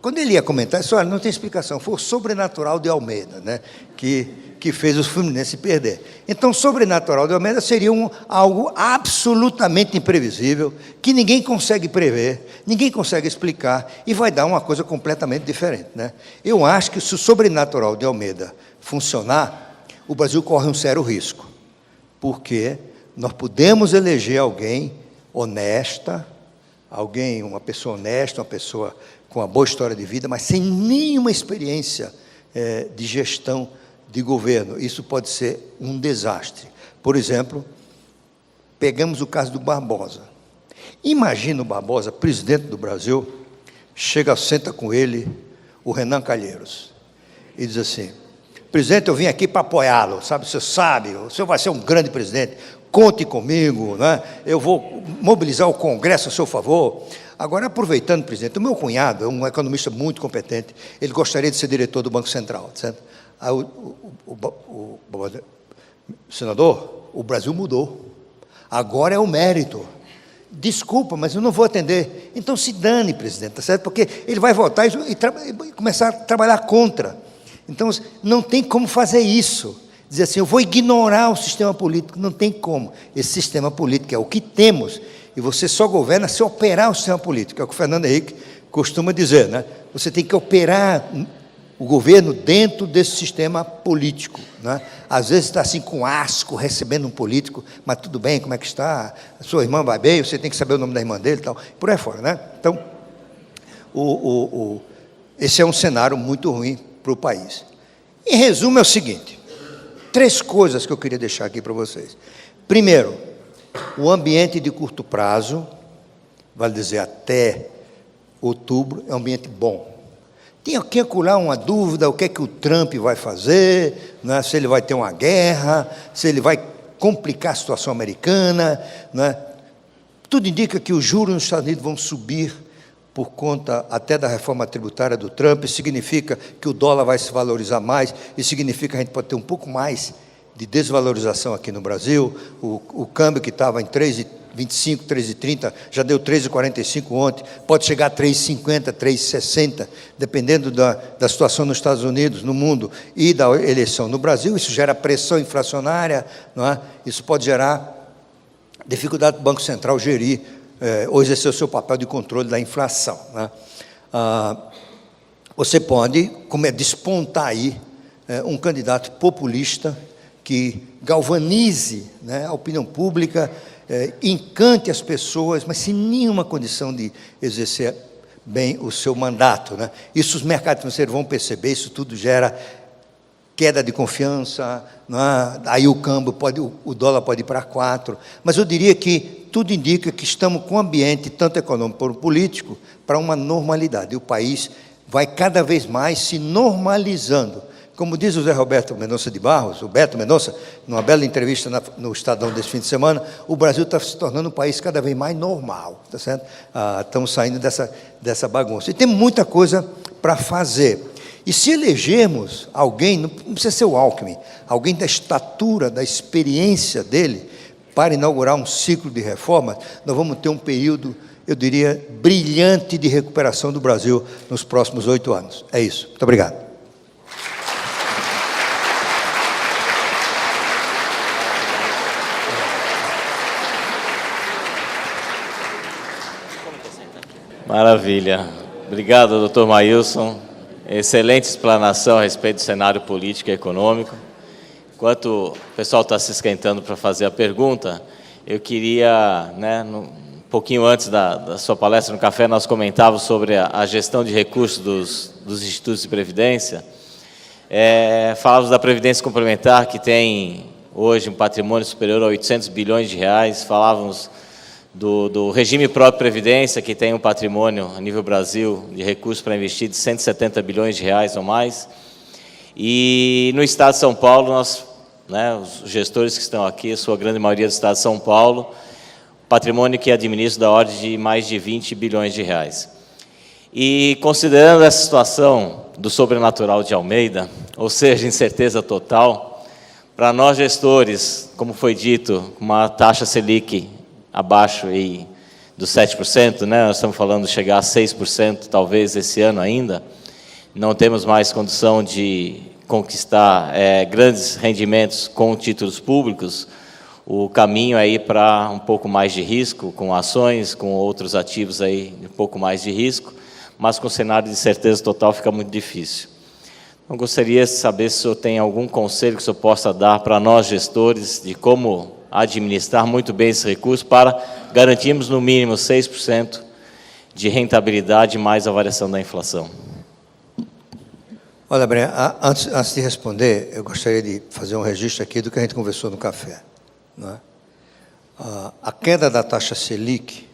Quando ele ia comentar, isso, olha, não tem explicação, foi o sobrenatural de Almeida, né, que fez o Fluminense perder. Então, o sobrenatural de Almeida seria algo absolutamente imprevisível, que ninguém consegue prever, ninguém consegue explicar, e vai dar uma coisa completamente diferente, né? Eu acho que se o sobrenatural de Almeida funcionar, o Brasil corre um sério risco, porque nós podemos eleger alguém honesta, uma pessoa honesta, uma pessoa com uma boa história de vida, mas sem nenhuma experiência de gestão de governo. Isso pode ser um desastre. Por exemplo, pegamos o caso do Barbosa. Imagina o Barbosa, presidente do Brasil, senta com ele, o Renan Calheiros, e diz assim: presidente, eu vim aqui para apoiá-lo, sabe, o senhor vai ser um grande presidente, conte comigo, né? Eu vou mobilizar o Congresso a seu favor. Agora, aproveitando, presidente, o meu cunhado é um economista muito competente, ele gostaria de ser diretor do Banco Central, certo? Aí senador, o Brasil mudou, agora é o mérito. Desculpa, mas eu não vou atender. Então se dane, presidente, tá certo? Porque ele vai votar e começar a trabalhar contra. Então não tem como fazer isso. Dizer assim, eu vou ignorar o sistema político, não tem como. Esse sistema político é o que temos, e você só governa se operar o sistema político, é o que o Fernando Henrique costuma dizer, né? Você tem que operar o governo dentro desse sistema político, né? Às vezes está assim com asco, recebendo um político, mas tudo bem, como é que está? A sua irmã vai bem, você tem que saber o nome da irmã dele e tal, por aí fora, né? Então, esse é um cenário muito ruim para o país. Em resumo, é o seguinte: 3 coisas que eu queria deixar aqui para vocês. Primeiro, o ambiente de curto prazo, vale dizer até outubro, é um ambiente bom. Tem aqui acolá uma dúvida, o que é que o Trump vai fazer, né? Se ele vai ter uma guerra, se ele vai complicar a situação americana, né? Tudo indica que os juros nos Estados Unidos vão subir por conta até da reforma tributária do Trump. Isso significa que o dólar vai se valorizar mais, isso significa que a gente pode ter um pouco mais de desvalorização aqui no Brasil. O câmbio que estava em 3,25, 3,30, já deu 3,45 ontem, pode chegar a 3,50, 3,60, dependendo da situação nos Estados Unidos, no mundo, e da eleição no Brasil. Isso gera pressão inflacionária, não é? Isso pode gerar dificuldade do Banco Central gerir ou exercer o seu papel de controle da inflação, né? Você pode despontar aí um candidato populista que galvanize, né, a opinião pública, encante as pessoas, mas sem nenhuma condição de exercer bem o seu mandato, né? Isso os mercados financeiros vão perceber, isso tudo gera queda de confiança, não é? Aí o dólar pode ir para 4, mas eu diria que tudo indica que estamos com um ambiente, tanto econômico quanto político, para uma normalidade, e o país vai cada vez mais se normalizando. Como diz o Zé Roberto Mendonça de Barros, o Beto Mendonça, numa bela entrevista no Estadão desse fim de semana, o Brasil está se tornando um país cada vez mais normal, tá certo? Estamos saindo dessa bagunça. E tem muita coisa para fazer. E se elegermos alguém, não precisa ser o Alckmin, alguém da estatura, da experiência dele, para inaugurar um ciclo de reforma, nós vamos ter um período, eu diria, brilhante de recuperação do Brasil nos próximos 8 anos. É isso. Muito obrigado. Maravilha. Obrigado, doutor Maílson. Excelente explanação a respeito do cenário político e econômico. Enquanto o pessoal está se esquentando para fazer a pergunta, eu queria, um pouquinho antes da sua palestra no café, nós comentávamos sobre a gestão de recursos dos institutos de previdência. Falávamos da Previdência Complementar, que tem hoje um patrimônio superior a 800 bilhões de reais. Falávamos do regime próprio Previdência, que tem um patrimônio a nível Brasil de recursos para investir de 170 bilhões de reais ou mais. E no Estado de São Paulo, nós, os gestores que estão aqui, a sua grande maioria do Estado de São Paulo, patrimônio que administra da ordem de mais de 20 bilhões de reais. E considerando essa situação do sobrenatural de Almeida, ou seja, incerteza total, para nós gestores, como foi dito, uma taxa Selic abaixo aí dos 7%, nós estamos falando de chegar a 6% talvez esse ano ainda, não temos mais condição de conquistar grandes rendimentos com títulos públicos, o caminho aí para um pouco mais de risco, com ações, com outros ativos aí, um pouco mais de risco, mas com o cenário de certeza total fica muito difícil. Eu gostaria de saber se o senhor tem algum conselho que o senhor possa dar para nós gestores de como administrar muito bem esse recurso para garantirmos no mínimo 6% de rentabilidade mais a variação da inflação. Olha, Breno, antes de responder, eu gostaria de fazer um registro aqui do que a gente conversou no café. A queda da taxa Selic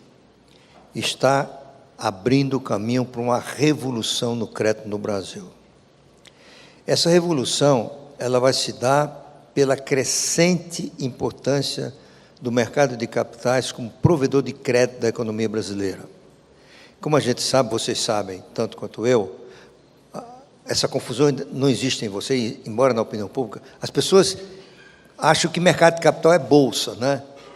está abrindo o caminho para uma revolução no crédito no Brasil. Essa revolução ela vai se dar pela crescente importância do mercado de capitais como provedor de crédito da economia brasileira. Como a gente sabe, vocês sabem, tanto quanto eu, essa confusão não existe em você, embora na opinião pública, as pessoas acham que mercado de capital é bolsa,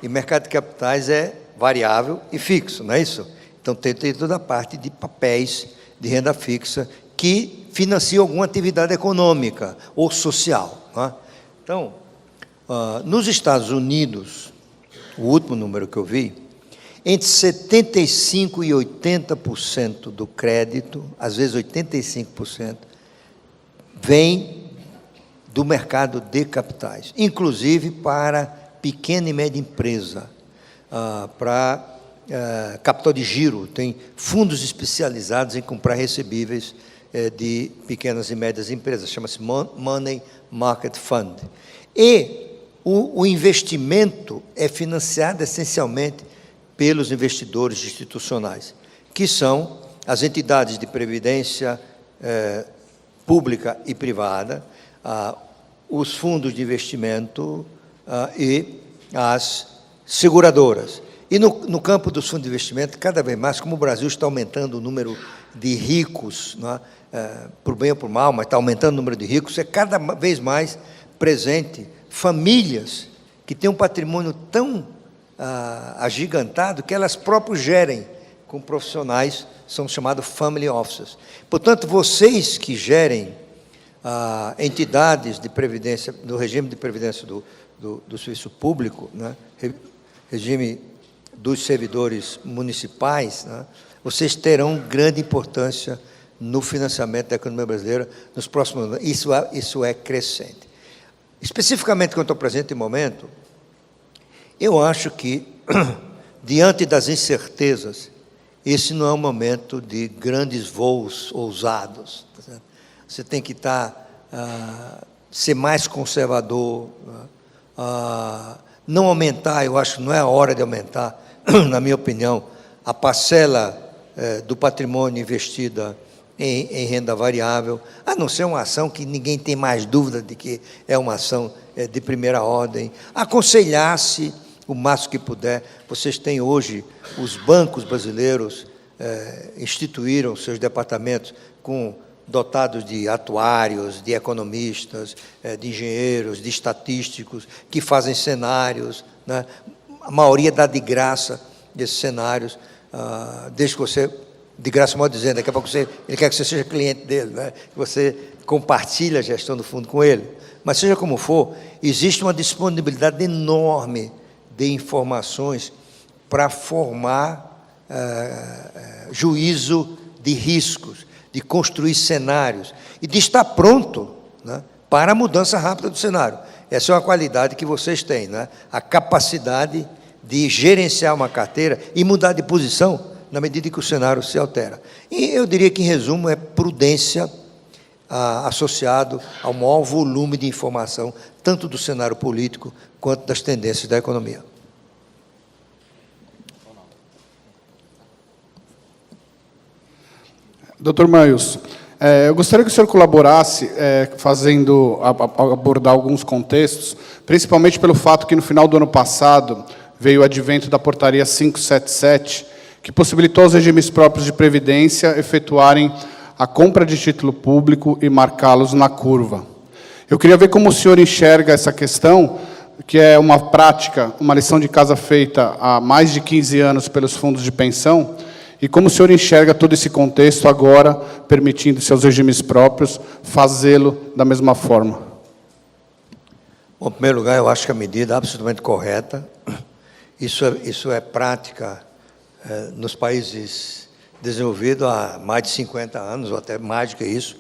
e mercado de capitais é variável e fixo, não é isso? Então, tem toda a parte de papéis de renda fixa que financiam alguma atividade econômica ou social. Então, nos Estados Unidos, o último número que eu vi, entre 75% e 80% do crédito, às vezes 85%, vem do mercado de capitais, inclusive para pequena e média empresa, para capital de giro, tem fundos especializados em comprar recebíveis de pequenas e médias empresas, chama-se Money Market Fund. E o investimento é financiado essencialmente pelos investidores institucionais, que são as entidades de previdência pública e privada, os fundos de investimento e as seguradoras. E no campo dos fundos de investimento, cada vez mais, como o Brasil está aumentando o número de ricos, por bem ou por mal, mas está aumentando o número de ricos, é cada vez mais presente famílias que têm um patrimônio tão agigantado que elas próprias gerem com profissionais, são chamados family offices. Portanto, vocês que gerem entidades de previdência, do regime de previdência do serviço público, regime dos servidores municipais, vocês terão grande importância no financiamento da economia brasileira nos próximos anos. Isso é crescente. Especificamente quanto ao presente momento, eu acho que, diante das incertezas, esse não é um momento de grandes voos ousados. Tá certo? Você tem que ser mais conservador, não aumentar, eu acho que não é a hora de aumentar, na minha opinião, a parcela do patrimônio investida em renda variável, a não ser uma ação que ninguém tem mais dúvida de que é uma ação de primeira ordem. Aconselhar-se o máximo que puder. Vocês têm hoje, os bancos brasileiros instituíram seus departamentos dotados de atuários, de economistas, de engenheiros, de estatísticos, que fazem cenários, a maioria dá de graça desses cenários, desde que você, de graça, modo dizendo, daqui a pouco ele quer que você seja cliente dele, que você compartilhe a gestão do fundo com ele. Mas seja como for, existe uma disponibilidade enorme de informações para formar juízo de riscos, de construir cenários e de estar pronto, né, para a mudança rápida do cenário. Essa é uma qualidade que vocês têm, né? A capacidade de gerenciar uma carteira e mudar de posição na medida que o cenário se altera. E eu diria que, em resumo, é prudência associado ao maior volume de informação, tanto do cenário político quanto das tendências da economia. Dr. Maius, eu gostaria que o senhor colaborasse, abordar alguns contextos, principalmente pelo fato que, no final do ano passado, veio o advento da Portaria 577, que possibilitou aos regimes próprios de previdência efetuarem a compra de título público e marcá-los na curva. Eu queria ver como o senhor enxerga essa questão, que é uma prática, uma lição de casa feita há mais de 15 anos pelos fundos de pensão, e como o senhor enxerga todo esse contexto agora, permitindo seus regimes próprios fazê-lo da mesma forma? Bom, em primeiro lugar, eu acho que a medida é absolutamente correta. Isso é prática nos países desenvolvidos há mais de 50 anos, ou até mais do que isso.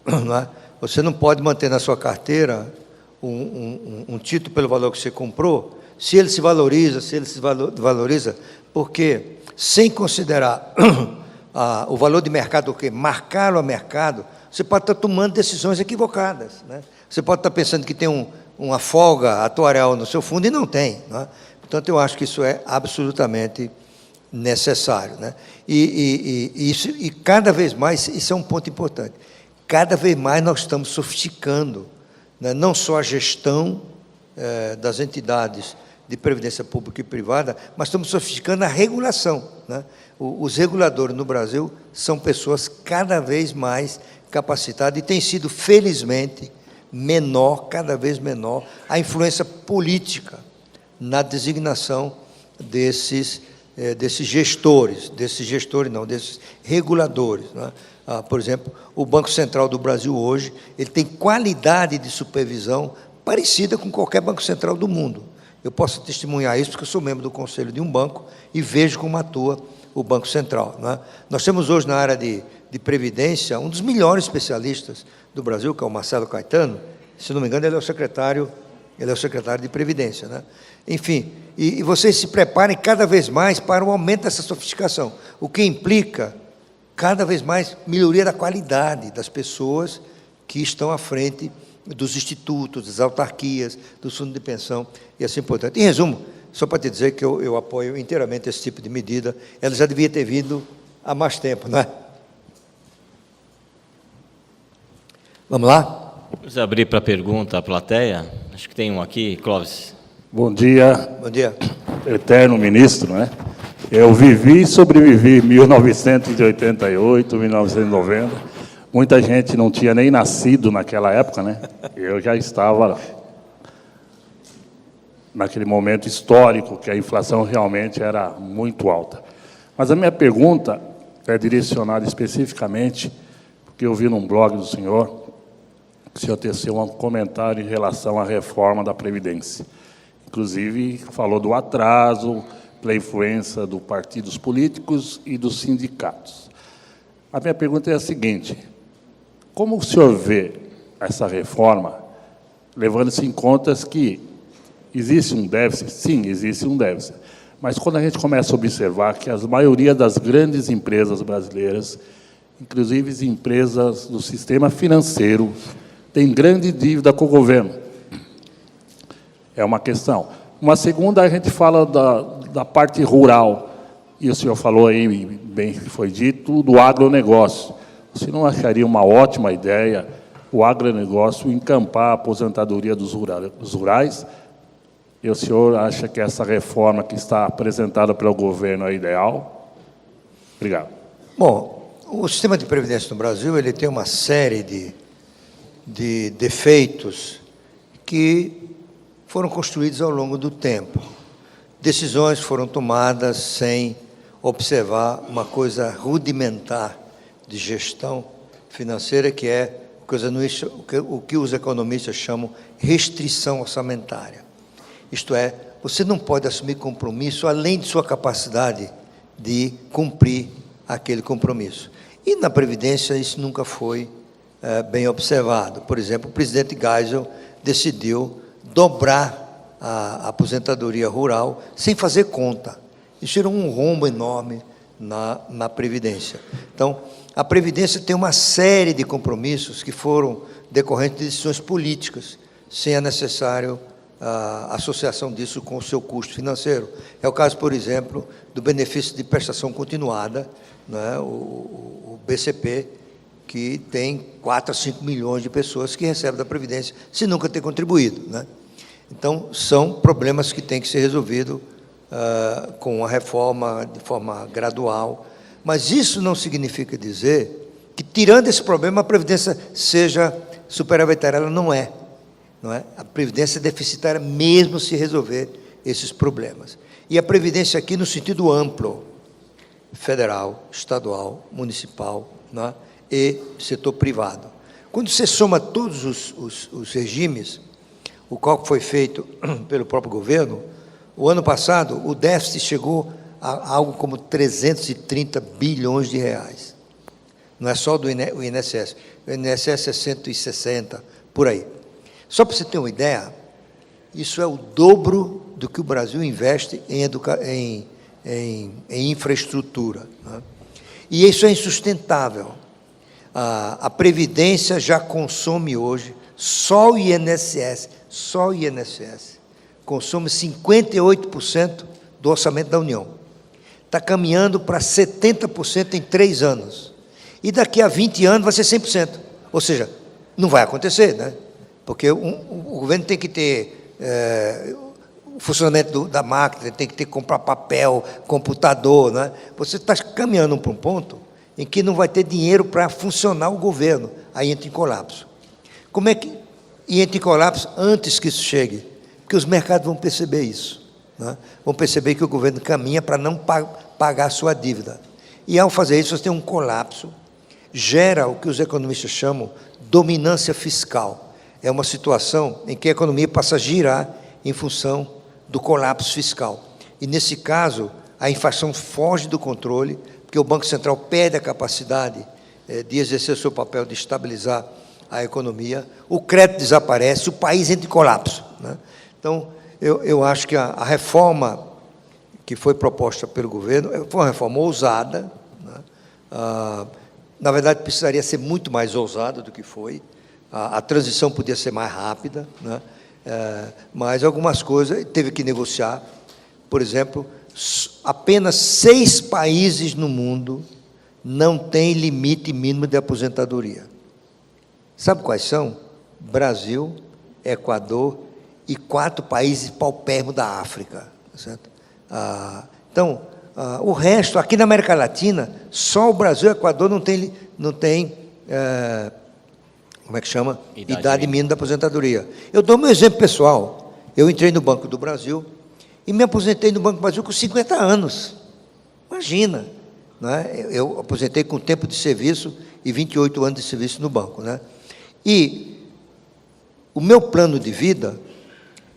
Não é? Você não pode manter na sua carteira um título pelo valor que você comprou, se ele se valoriza, porque, sem considerar o valor de mercado, o quê? Marcar o mercado, você pode estar tomando decisões equivocadas, né? Você pode estar pensando que tem uma folga atuarial no seu fundo e não tem, né? Portanto, eu acho que isso é absolutamente necessário, né? E cada vez mais, isso é um ponto importante, cada vez mais nós estamos sofisticando, né, não só a gestão das entidades de previdência pública e privada, mas estamos sofisticando a regulação, né? Os reguladores no Brasil são pessoas cada vez mais capacitadas e tem sido, felizmente, cada vez menor, a influência política na designação desses gestores, desses reguladores, né? Por exemplo, o Banco Central do Brasil hoje, ele tem qualidade de supervisão parecida com qualquer Banco Central do mundo. Eu posso testemunhar isso porque eu sou membro do conselho de um banco e vejo como atua o Banco Central, né? Nós temos hoje na área de previdência um dos melhores especialistas do Brasil, que é o Marcelo Caetano. Se não me engano, ele é o secretário de Previdência, né? Enfim, e vocês se preparem cada vez mais para o aumento dessa sofisticação, o que implica cada vez mais melhoria da qualidade das pessoas que estão à frente dos institutos, das autarquias, dos fundos de pensão e assim por diante. Em resumo, só para te dizer que eu apoio inteiramente esse tipo de medida, ela já devia ter vindo há mais tempo, não é? Vamos lá? Vamos abrir para pergunta a plateia. Acho que tem um aqui, Clóvis. Bom dia. Bom dia. Eterno ministro, né? Eu vivi e sobrevivi 1988, 1990. Muita gente não tinha nem nascido naquela época, né? Eu já estava naquele momento histórico que a inflação realmente era muito alta. Mas a minha pergunta é direcionada especificamente, porque eu vi num blog do senhor, que o senhor teceu um comentário em relação à reforma da Previdência. Inclusive, falou do atraso, pela influência dos partidos políticos e dos sindicatos. A minha pergunta é a seguinte: como o senhor vê essa reforma, levando-se em conta que existe um déficit? Sim, existe um déficit. Mas quando a gente começa a observar que a maioria das grandes empresas brasileiras, inclusive empresas do sistema financeiro, tem grande dívida com o governo. É uma questão. Uma segunda, a gente fala da parte rural, e o senhor falou aí, bem que foi dito, do agronegócio. Você não acharia uma ótima ideia o agronegócio encampar a aposentadoria dos rurais? E o senhor acha que essa reforma que está apresentada pelo governo é ideal? Obrigado. Bom, o sistema de previdência no Brasil ele tem uma série de defeitos que foram construídos ao longo do tempo. Decisões foram tomadas sem observar uma coisa rudimentar de gestão financeira, que é o que os economistas chamam restrição orçamentária. Isto é, você não pode assumir compromisso além de sua capacidade de cumprir aquele compromisso. E na Previdência isso nunca foi bem observado. Por exemplo, o presidente Geisel decidiu dobrar a aposentadoria rural sem fazer conta. Isso gerou um rombo enorme na Previdência. Então, a Previdência tem uma série de compromissos que foram decorrentes de decisões políticas, sem a necessária associação disso com o seu custo financeiro. É o caso, por exemplo, do benefício de prestação continuada, né, o BCP, que tem 4 a 5 milhões de pessoas que recebem da Previdência sem nunca ter contribuído, né? Então, são problemas que têm que ser resolvidos com a reforma de forma gradual, mas isso não significa dizer que, tirando esse problema, a Previdência seja superavitária. Ela não é. A Previdência é deficitária mesmo se resolver esses problemas. E a Previdência aqui no sentido amplo, federal, estadual, municipal, né, e setor privado. Quando você soma todos os regimes, o cálculo foi feito pelo próprio governo, o ano passado o déficit chegou a algo como 330 bilhões de reais. Não é só do INSS. O INSS é 160, por aí. Só para você ter uma ideia, isso é o dobro do que o Brasil investe em infraestrutura, né? E isso é insustentável. A Previdência já consome hoje, só o INSS, consome 58% do orçamento da União. Está caminhando para 70% em 3 anos. E daqui a 20 anos vai ser 100%. Ou seja, não vai acontecer, né? Porque o governo tem que ter o funcionamento da máquina, tem que ter que comprar papel, computador, né? Você está caminhando para um ponto em que não vai ter dinheiro para funcionar o governo, aí entra em colapso. Como é que entra em colapso antes que isso chegue? Porque os mercados vão perceber isso, né? Vão perceber que o governo caminha para não pagar a sua dívida. E, ao fazer isso, você tem um colapso, gera o que os economistas chamam dominância fiscal. É uma situação em que a economia passa a girar em função do colapso fiscal. E, nesse caso, a inflação foge do controle, porque o Banco Central perde a capacidade de exercer o seu papel de estabilizar a economia, o crédito desaparece, o país entra em colapso, né? Então, eu acho que a reforma que foi proposta pelo governo foi uma reforma ousada, né? Na verdade, precisaria ser muito mais ousada do que foi. A transição podia ser mais rápida, né? Mas algumas coisas teve que negociar. Por exemplo, apenas 6 países no mundo não têm limite mínimo de aposentadoria. Sabe quais são? Brasil, Equador e 4 países paupérrimos da África. Certo? Então, o resto, aqui na América Latina, só o Brasil e o Equador não tem como é que chama? Idade mínima da aposentadoria. Eu dou meu exemplo pessoal. Eu entrei no Banco do Brasil e me aposentei no Banco do Brasil com 50 anos. Imagina, né? Eu aposentei com tempo de serviço e 28 anos de serviço no banco, né? E o meu plano de vida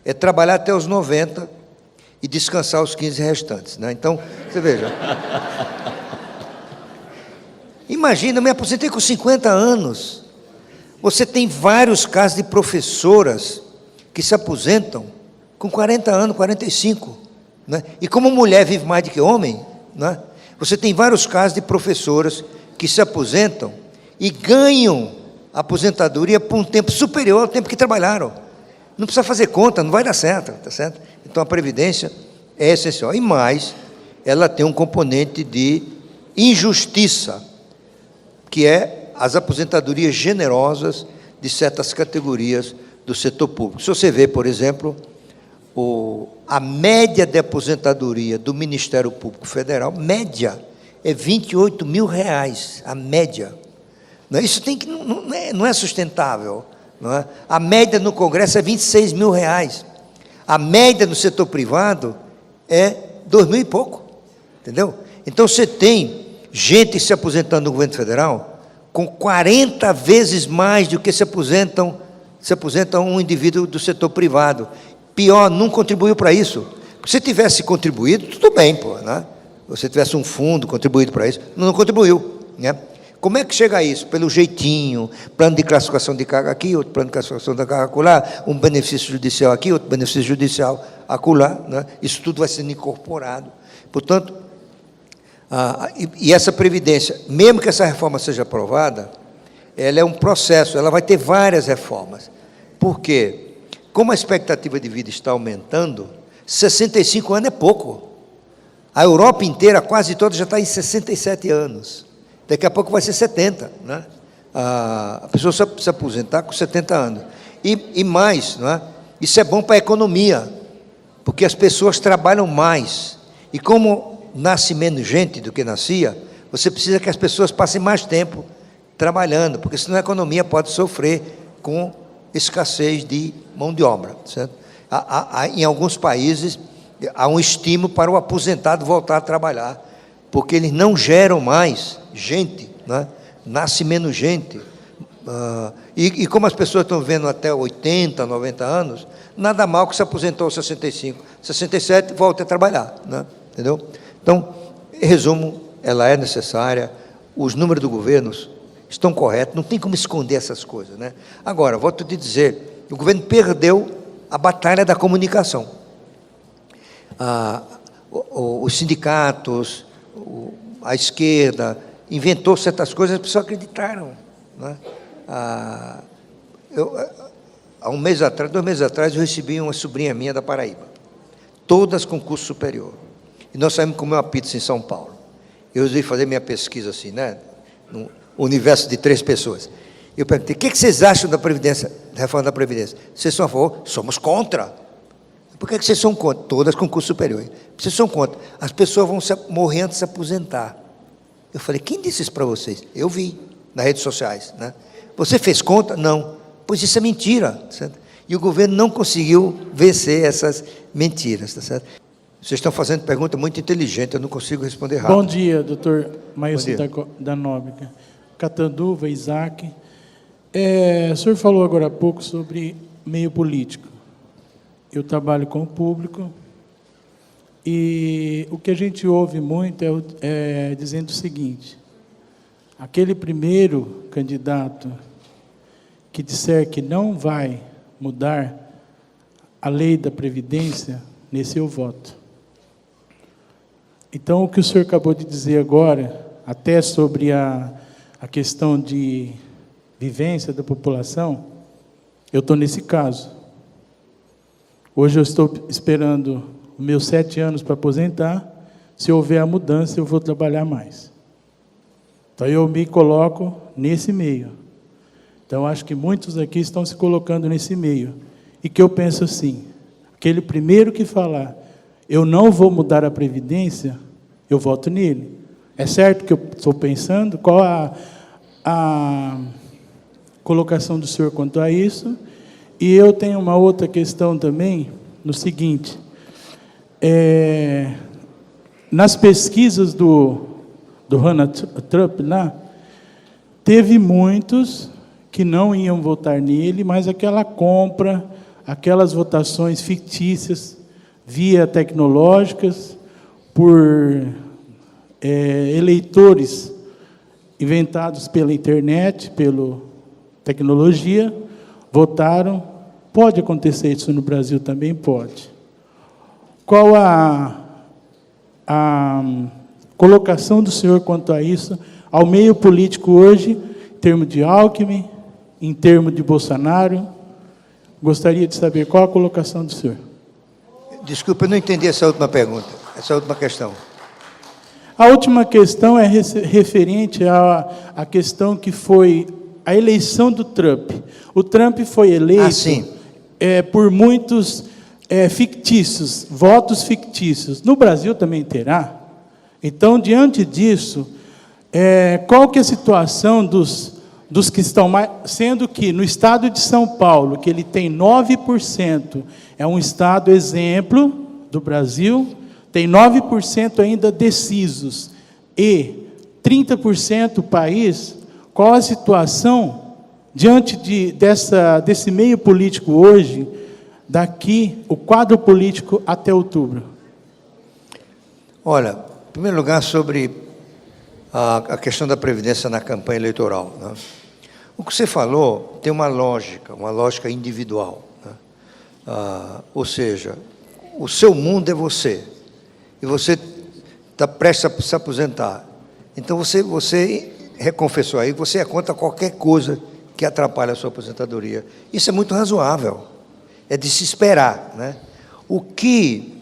é trabalhar até os 90 e descansar os 15 restantes, né? Então, você veja. Imagina, eu me aposentei com 50 anos. Você tem vários casos de professoras que se aposentam com 40 anos, 45, né? E como mulher vive mais do que homem, né? Você tem vários casos de professoras que se aposentam e ganham a aposentadoria por um tempo superior ao tempo que trabalharam. Não precisa fazer conta, não vai dar certo, tá certo? Então, a Previdência é essencial. E mais, ela tem um componente de injustiça, que é as aposentadorias generosas de certas categorias do setor público. Se você vê, por exemplo, a média de aposentadoria do Ministério Público Federal, média, é 28 mil reais, a média. Isso não é sustentável. Não é? A média no Congresso é 26 mil reais. A média no setor privado é 2 mil e pouco. Entendeu? Então, você tem gente se aposentando no governo federal com 40 vezes mais do que se aposenta um indivíduo do setor privado. Pior, não contribuiu para isso. Se tivesse contribuído, tudo bem, pô, né? você tivesse um fundo contribuído para isso, não contribuiu, né? Como é que chega a isso? Pelo jeitinho, plano de classificação de carga aqui, outro plano de classificação da carga acolá, um benefício judicial aqui, outro benefício judicial acolá, né? Isso tudo vai sendo incorporado. Portanto, e essa previdência, mesmo que essa reforma seja aprovada, ela é um processo, ela vai ter várias reformas. Por quê? Como a expectativa de vida está aumentando, 65 anos é pouco. A Europa inteira, quase toda, já está em 67 anos. Daqui a pouco vai ser 70, né? A pessoa se aposentar com 70 anos. E mais, não é? Isso é bom para a economia, porque as pessoas trabalham mais. E como nasce menos gente do que nascia, você precisa que as pessoas passem mais tempo trabalhando, porque senão a economia pode sofrer com escassez de mão de obra, certo? Em alguns países, há um estímulo para o aposentado voltar a trabalhar, porque eles não geram mais gente, né? Nasce menos gente. E como as pessoas estão vivendo até 80, 90 anos, nada mal que se aposentou aos 65, 67, volte a trabalhar, né? Entendeu? Então, em resumo, ela é necessária, os números do governo estão corretos, não tem como esconder essas coisas, né? Agora, volto a te dizer, o governo perdeu a batalha da comunicação. Os sindicatos, a esquerda, inventou certas coisas, as pessoas acreditaram, né? Há 2 meses atrás, eu recebi uma sobrinha minha da Paraíba, todas com curso superior, e nós saímos comer uma pizza em São Paulo. Eu usei fazer minha pesquisa assim, né? No universo de 3 pessoas. Eu perguntei, o que vocês acham da Previdência, da reforma da Previdência? Vocês são a favor? Somos contra. Por que vocês são contra? Todas com curso superior. Vocês são contra. As pessoas vão morrer antes de se aposentar. Eu falei, quem disse isso para vocês? Eu vi nas redes sociais, né? Você fez conta? Não. Pois isso é mentira, certo? E o governo não conseguiu vencer essas mentiras, tá certo? Vocês estão fazendo pergunta muito inteligente, eu não consigo responder rápido. Bom dia, doutor Maílson da Nóbrega. Catanduva, Isaac. O senhor falou agora há pouco sobre meio político. Eu trabalho com o público e o que a gente ouve muito é dizendo o seguinte: aquele primeiro candidato que disser que não vai mudar a lei da Previdência, nesse eu voto. Então, o que o senhor acabou de dizer agora, até sobre a questão de vivência da população, eu estou nesse caso. Hoje eu estou esperando os meus 7 anos para aposentar. Se houver a mudança, eu vou trabalhar mais. Então, eu me coloco nesse meio. Então, acho que muitos aqui estão se colocando nesse meio. E que eu penso assim, aquele primeiro que falar, eu não vou mudar a Previdência, eu voto nele. É certo que eu estou pensando? Qual a colocação do senhor quanto a isso? E eu tenho uma outra questão também, no seguinte, nas pesquisas do Donald Trump lá, teve muitos que não iam votar nele, mas aquela compra, aquelas votações fictícias, via tecnológicas, por eleitores inventados pela internet, pela tecnologia, votaram. Pode acontecer isso no Brasil também? Pode. Qual a colocação do senhor quanto a isso, ao meio político hoje, em termos de Alckmin, em termos de Bolsonaro? Gostaria de saber qual a colocação do senhor. Desculpa, eu não entendi essa última pergunta, essa última questão. A última questão é referente à questão que foi a eleição do Trump. O Trump foi eleito por muitos fictícios, votos fictícios. No Brasil também terá. Então, diante disso, qual que é a situação dos que estão mais... Sendo que no estado de São Paulo, que ele tem 9%, é um estado exemplo do Brasil, tem 9% ainda decisos, e 30% o país. Qual a situação diante desse meio político hoje, daqui, o quadro político até outubro? Olha, primeiro lugar, sobre a questão da Previdência na campanha eleitoral, né? O que você falou tem uma lógica individual, né? Ou seja, o seu mundo é você, e você está prestes a se aposentar. Então, você reconfessou aí que você é contra qualquer coisa que atrapalhe a sua aposentadoria. Isso é muito razoável, é de se esperar, né? O que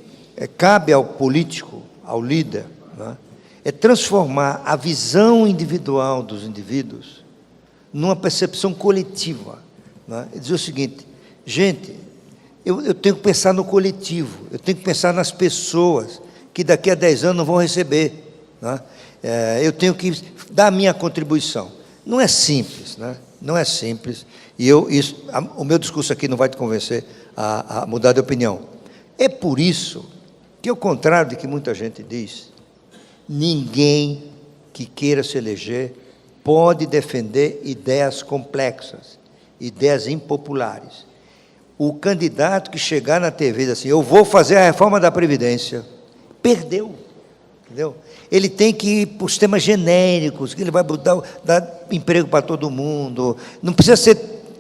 cabe ao político, ao líder, né, é transformar a visão individual dos indivíduos numa percepção coletiva, né? E dizer o seguinte: gente, eu tenho que pensar no coletivo, eu tenho que pensar nas pessoas que daqui a 10 anos não vão receber, né? Eu tenho que dar a minha contribuição. Não é simples, né? Não é simples, e o meu discurso aqui não vai te convencer a mudar de opinião. É por isso que, ao contrário do que muita gente diz, ninguém que queira se eleger pode defender ideias complexas, ideias impopulares. O candidato que chegar na TV e diz assim: eu vou fazer a reforma da Previdência, perdeu, entendeu? Ele tem que ir para os temas genéricos, que ele vai dar emprego para todo mundo. Não precisa ser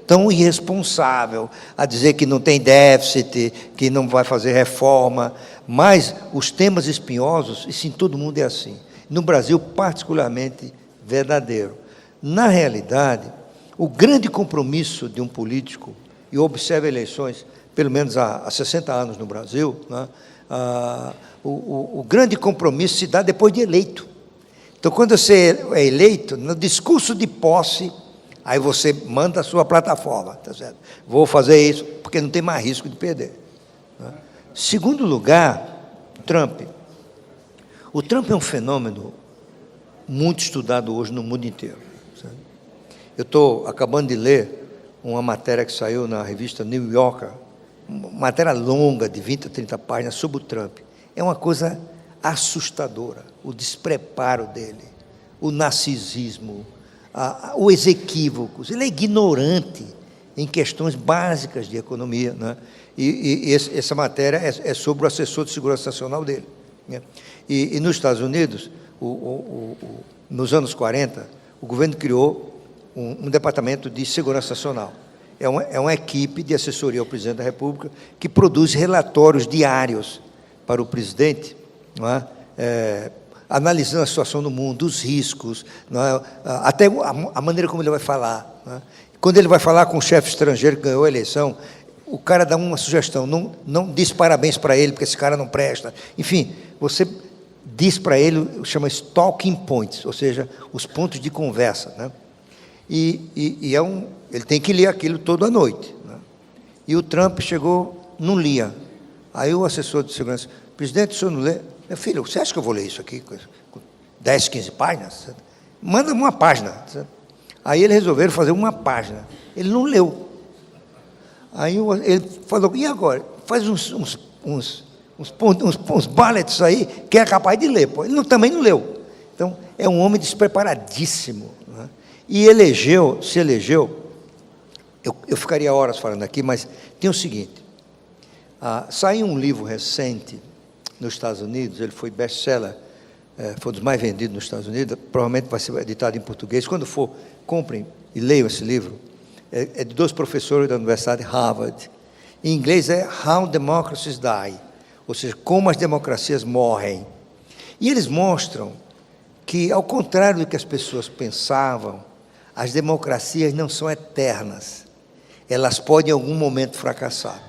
tão irresponsável a dizer que não tem déficit, que não vai fazer reforma. Mas os temas espinhosos, isso em todo mundo é assim. No Brasil, particularmente verdadeiro. Na realidade, o grande compromisso de um político, e eu observo eleições, pelo menos há 60 anos no Brasil, né, o grande compromisso se dá depois de eleito. Então, quando você é eleito, no discurso de posse, aí você manda a sua plataforma, tá certo? Vou fazer isso, porque não tem mais risco de perder, né? Segundo lugar, Trump. O Trump é um fenômeno muito estudado hoje no mundo inteiro, certo? Eu estou acabando de ler uma matéria que saiu na revista New Yorker, uma matéria longa, de 20 a 30 páginas, sobre o Trump. É uma coisa assustadora, o despreparo dele, o narcisismo, os equívocos. Ele é ignorante em questões básicas de economia, né? E essa matéria é sobre o assessor de segurança nacional dele, né? E nos Estados Unidos, nos anos 40, o governo criou um departamento de segurança nacional. É uma equipe de assessoria ao presidente da República que produz relatórios diários para o presidente, não é? Analisando a situação no mundo, os riscos, não é? Até a maneira como ele vai falar, não é? Quando ele vai falar com o chefe estrangeiro que ganhou a eleição, o cara dá uma sugestão: não diz parabéns para ele, porque esse cara não presta. Enfim, você diz para ele, chama talking points, ou seja, os pontos de conversa, né? Ele tem que ler aquilo toda a noite, né? E o Trump chegou, não lia. Aí o assessor de segurança: presidente, o senhor não lê? Meu filho, você acha que eu vou ler isso aqui com 10, 15 páginas? Manda uma página. Aí eles resolveram fazer uma página. Ele não leu. Aí ele falou: e agora? Faz uns bullets aí, que é capaz de ler. Pô. Ele também não leu. Então, é um homem despreparadíssimo, né? E se elegeu, eu ficaria horas falando aqui, mas tem o seguinte: saiu um livro recente nos Estados Unidos, ele foi best-seller, foi um dos mais vendidos nos Estados Unidos, provavelmente vai ser editado em português. Quando for, comprem e leiam esse livro. É de 2 professores da Universidade de Harvard. Em inglês é How Democracies Die, ou seja, como as democracias morrem. E eles mostram que, ao contrário do que as pessoas pensavam, as democracias não são eternas. Elas podem, em algum momento, fracassar.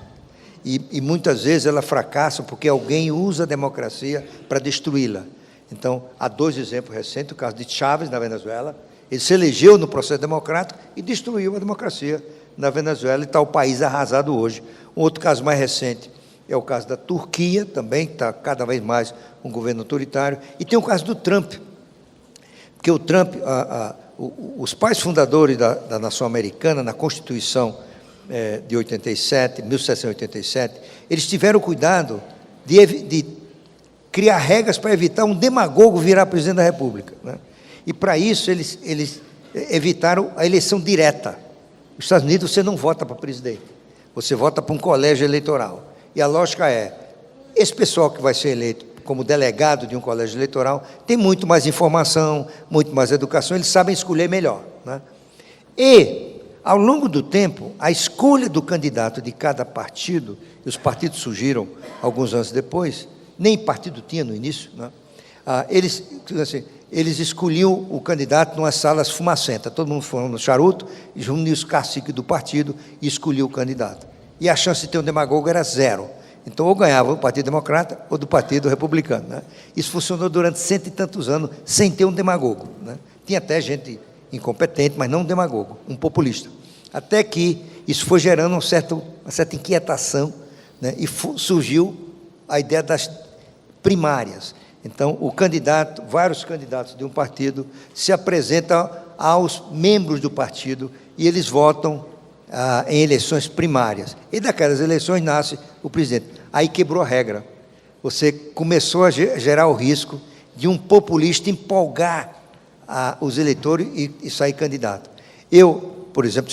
E muitas vezes elas fracassam porque alguém usa a democracia para destruí-la. Então, há 2 exemplos recentes: o caso de Chávez, na Venezuela. Ele se elegeu no processo democrático e destruiu a democracia na Venezuela, e está o país arrasado hoje. Um outro caso mais recente é o caso da Turquia, também, que está cada vez mais um governo autoritário. E tem o caso do Trump, porque o Trump, os pais fundadores da nação americana, na Constituição de 1787, eles tiveram cuidado de criar regras para evitar um demagogo virar presidente da República, né? E, para isso, eles evitaram a eleição direta. Nos Estados Unidos, você não vota para presidente, você vota para um colégio eleitoral. E a lógica é: esse pessoal que vai ser eleito como delegado de um colégio eleitoral, têm muito mais informação, muito mais educação, eles sabem escolher melhor, né? E, ao longo do tempo, a escolha do candidato de cada partido, e os partidos surgiram alguns anos depois, nem partido tinha no início, né? Eles escolhiam o candidato numa salas fumacentas, todo mundo fumando charuto, e reuniam os caciques do partido e escolhia o candidato. E a chance de ter um demagogo era zero. Então, ou ganhava o Partido Democrata ou do Partido Republicano, né? Isso funcionou durante 100 e tantos anos, sem ter um demagogo, né? Tinha até gente incompetente, mas não um demagogo, um populista. Até que isso foi gerando uma certa inquietação, né? E surgiu a ideia das primárias. Então, vários candidatos de um partido se apresentam aos membros do partido e eles votam em eleições primárias. E daquelas eleições nasce o presidente. Aí quebrou a regra. Você começou a gerar o risco de um populista empolgar os eleitores e sair candidato. Eu, por exemplo,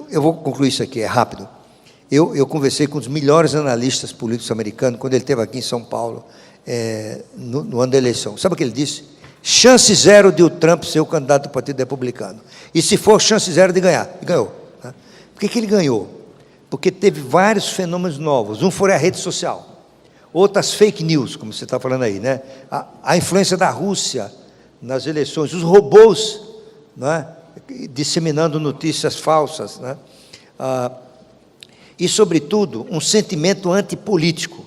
eu vou concluir isso aqui, é rápido. Eu conversei com os melhores analistas políticos americanos, quando ele esteve aqui em São Paulo, no ano da eleição. Sabe o que ele disse? Chance zero de o Trump ser o candidato do Partido Republicano. E se for, chance zero de ganhar. E ganhou. Né? Por que ele ganhou? Porque teve vários fenômenos novos. Um foi a rede social. Outras fake news, como você está falando aí, né? A influência da Rússia nas eleições, os robôs, né? Disseminando notícias falsas, né? E, sobretudo, um sentimento antipolítico.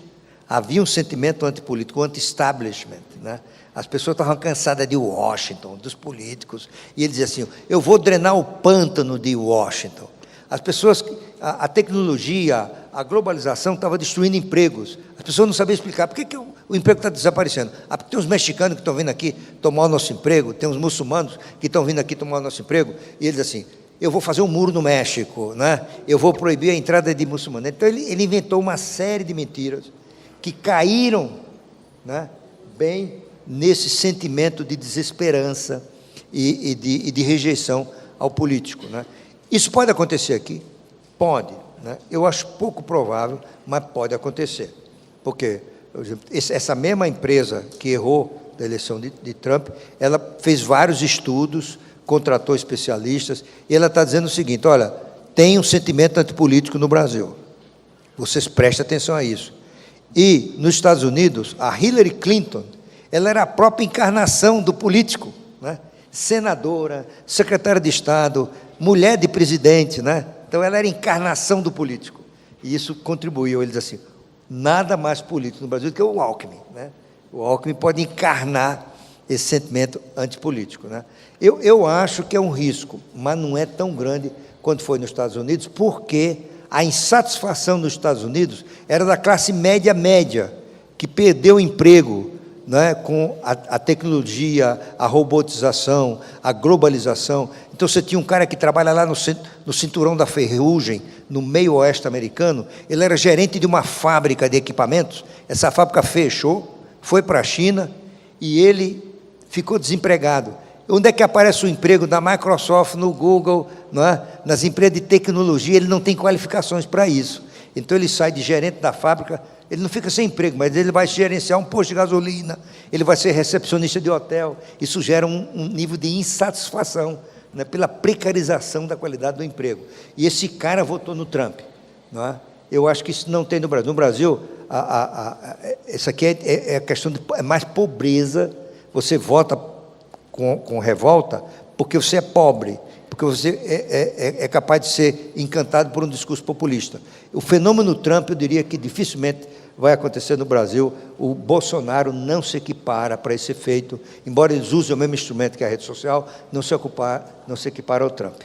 Havia um sentimento antipolítico, anti-establishment, né? As pessoas estavam cansadas de Washington, dos políticos, e ele dizia assim, eu vou drenar o pântano de Washington. As pessoas, a tecnologia, a globalização estava destruindo empregos. As pessoas não sabiam explicar por que o emprego está desaparecendo. Porque tem uns mexicanos que estão vindo aqui tomar o nosso emprego, tem uns muçulmanos que estão vindo aqui tomar o nosso emprego, e eles assim, eu vou fazer um muro no México, né? Eu vou proibir a entrada de muçulmanos. Então, ele inventou uma série de mentiras que caíram, né, bem nesse sentimento de desesperança e de rejeição ao político, né? Isso pode acontecer aqui? Pode, né? Eu acho pouco provável, mas pode acontecer. Porque, por exemplo, essa mesma empresa que errou da eleição de Trump, ela fez vários estudos, contratou especialistas, e ela está dizendo o seguinte, olha, tem um sentimento antipolítico no Brasil. Vocês prestem atenção a isso. E, nos Estados Unidos, a Hillary Clinton, ela era a própria encarnação do político, né? Senadora, secretária de Estado, mulher de presidente, né? Então, ela era a encarnação do político. E isso contribuiu, ele diz assim, nada mais político no Brasil do que o Alckmin, né? O Alckmin pode encarnar esse sentimento antipolítico, né? Eu acho que é um risco, mas não é tão grande quanto foi nos Estados Unidos, porque a insatisfação nos Estados Unidos era da classe média, que perdeu o emprego, né, com a tecnologia, a robotização, a globalização. Então, você tinha um cara que trabalha lá no cinturão da ferrugem, no meio oeste americano, ele era gerente de uma fábrica de equipamentos, essa fábrica fechou, foi para a China, e ele ficou desempregado. Onde é que aparece o emprego da Microsoft, no Google, não é? Nas empresas de tecnologia, ele não tem qualificações para isso. Então, ele sai de gerente da fábrica, ele não fica sem emprego, mas ele vai gerenciar um posto de gasolina, ele vai ser recepcionista de hotel. Isso gera um nível de insatisfação, né, pela precarização da qualidade do emprego. E esse cara votou no Trump, não é? Eu acho que isso não tem no Brasil. No Brasil, isso aqui é a questão é mais pobreza. Você vota com revolta porque você é pobre, porque você é capaz de ser encantado por um discurso populista. O fenômeno Trump, eu diria que dificilmente vai acontecer no Brasil. O Bolsonaro não se equipara para esse efeito, embora eles usem o mesmo instrumento que a rede social, não se equipara ao Trump.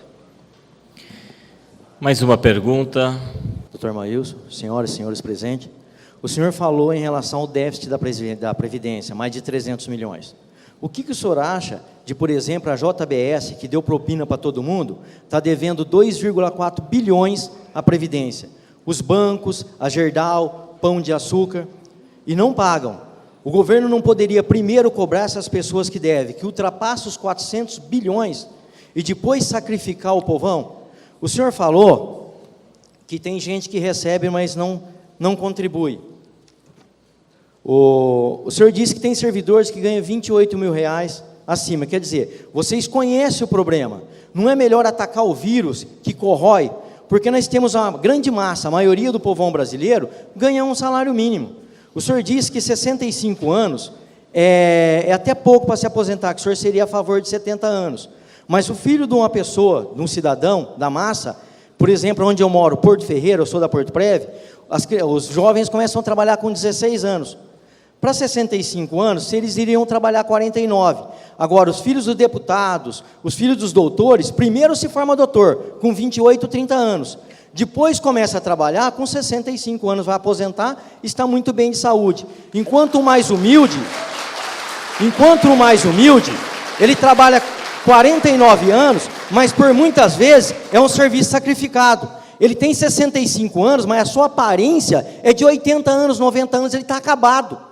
Mais uma pergunta. Doutor Maílson, senhoras e senhores presentes, o senhor falou em relação ao déficit da Previdência, mais de 300 milhões. O que o senhor acha de, por exemplo, a JBS, que deu propina para todo mundo, está devendo 2,4 bilhões à Previdência? Os bancos, a Gerdau, Pão de Açúcar, e não pagam. O governo não poderia primeiro cobrar essas pessoas que devem, que ultrapassa os 400 bilhões, e depois sacrificar o povão? O senhor falou que tem gente que recebe, mas não contribui. O senhor disse que tem servidores que ganham 28 mil reais acima. Quer dizer, vocês conhecem o problema. Não é melhor atacar o vírus que corrói? Porque nós temos uma grande massa, a maioria do povão brasileiro, ganha um salário mínimo. O senhor disse que 65 anos é até pouco para se aposentar, que o senhor seria a favor de 70 anos. Mas o filho de uma pessoa, de um cidadão, da massa, por exemplo, onde eu moro, Porto Ferreira, eu sou da Porto Preve, os jovens começam a trabalhar com 16 anos. Para 65 anos, eles iriam trabalhar 49. Agora, os filhos dos deputados, os filhos dos doutores, primeiro se forma doutor, com 28, 30 anos. Depois começa a trabalhar, com 65 anos vai aposentar, está muito bem de saúde. Enquanto o mais humilde, ele trabalha 49 anos, mas por muitas vezes é um serviço sacrificado. Ele tem 65 anos, mas a sua aparência é de 80 anos, 90 anos, ele está acabado.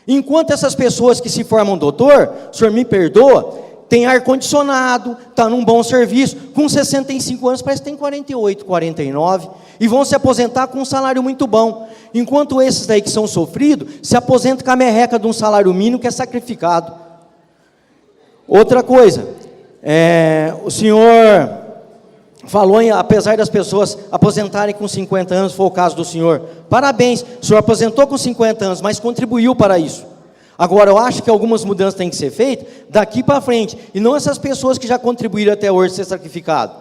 Enquanto essas pessoas que se formam doutor, o senhor me perdoa, tem ar-condicionado, está num bom serviço, com 65 anos, parece que tem 48, 49, e vão se aposentar com um salário muito bom. Enquanto esses daí que são sofridos, se aposentam com a merreca de um salário mínimo que é sacrificado. Outra coisa, o senhor falou apesar das pessoas aposentarem com 50 anos, foi o caso do senhor. Parabéns, o senhor aposentou com 50 anos, mas contribuiu para isso. Agora, eu acho que algumas mudanças têm que ser feitas daqui para frente, e não essas pessoas que já contribuíram até hoje ser sacrificado.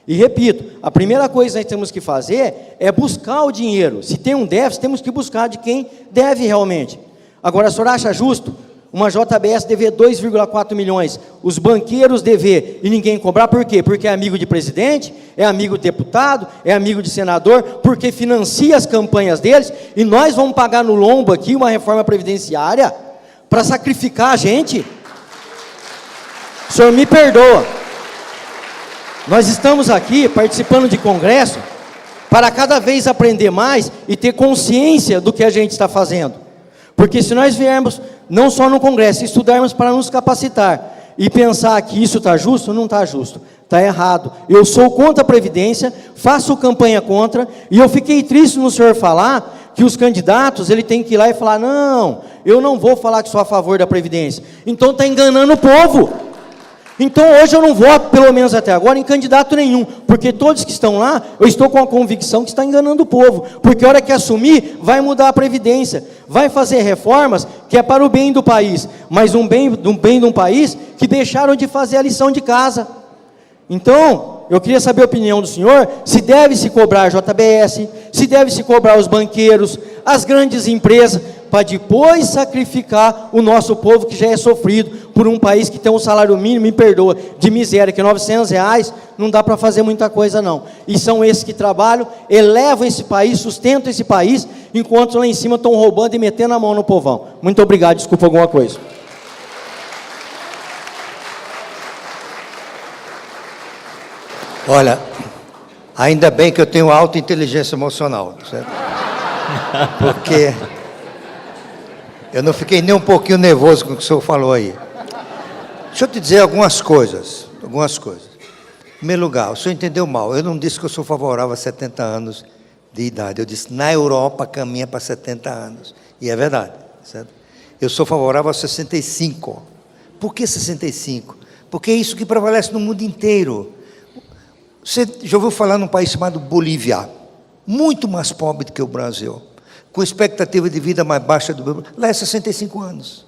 E repito, a primeira coisa que nós temos que fazer é buscar o dinheiro. Se tem um déficit, temos que buscar de quem deve realmente. Agora, o senhor acha justo uma JBS dever 2,4 milhões, os banqueiros dever e ninguém cobrar? Por quê? Porque é amigo de presidente, é amigo de deputado, é amigo de senador, porque financia as campanhas deles, e nós vamos pagar no lombo aqui uma reforma previdenciária para sacrificar a gente? O senhor me perdoa. Nós estamos aqui participando de congresso para cada vez aprender mais e ter consciência do que a gente está fazendo. Porque se nós viermos, não só no congresso, estudarmos para nos capacitar e pensar que isso está justo, não está justo, está errado. Eu sou contra a Previdência, faço campanha contra, e eu fiquei triste no senhor falar que os candidatos, ele tem que ir lá e falar, não, eu não vou falar que sou a favor da Previdência. Então está enganando o povo. Então hoje eu não voto, pelo menos até agora, em candidato nenhum, porque todos que estão lá, eu estou com a convicção que está enganando o povo, porque a hora que assumir, vai mudar a Previdência, vai fazer reformas que é para o bem do país, mas um bem de um país que deixaram de fazer a lição de casa. Então, eu queria saber a opinião do senhor, se deve se cobrar a JBS, se deve se cobrar os banqueiros, as grandes empresas, para depois sacrificar o nosso povo que já é sofrido por um país que tem um salário mínimo, me perdoa, de miséria, que R$900 não dá para fazer muita coisa não. E são esses que trabalham, elevam esse país, sustentam esse país, enquanto lá em cima estão roubando e metendo a mão no povão. Muito obrigado, desculpa alguma coisa. Olha, ainda bem que eu tenho alta inteligência emocional, certo? Porque eu não fiquei nem um pouquinho nervoso com o que o senhor falou aí. Deixa eu te dizer algumas coisas. Em primeiro lugar, o senhor entendeu mal. Eu não disse que eu sou favorável a 70 anos de idade. Eu disse, na Europa caminha para 70 anos. E é verdade, certo? Eu sou favorável a 65. Por que 65? Porque é isso que prevalece no mundo inteiro. Você já ouviu falar num país chamado Bolívia? Muito mais pobre do que o Brasil, com expectativa de vida mais baixa do Brasil. Lá é 65 anos.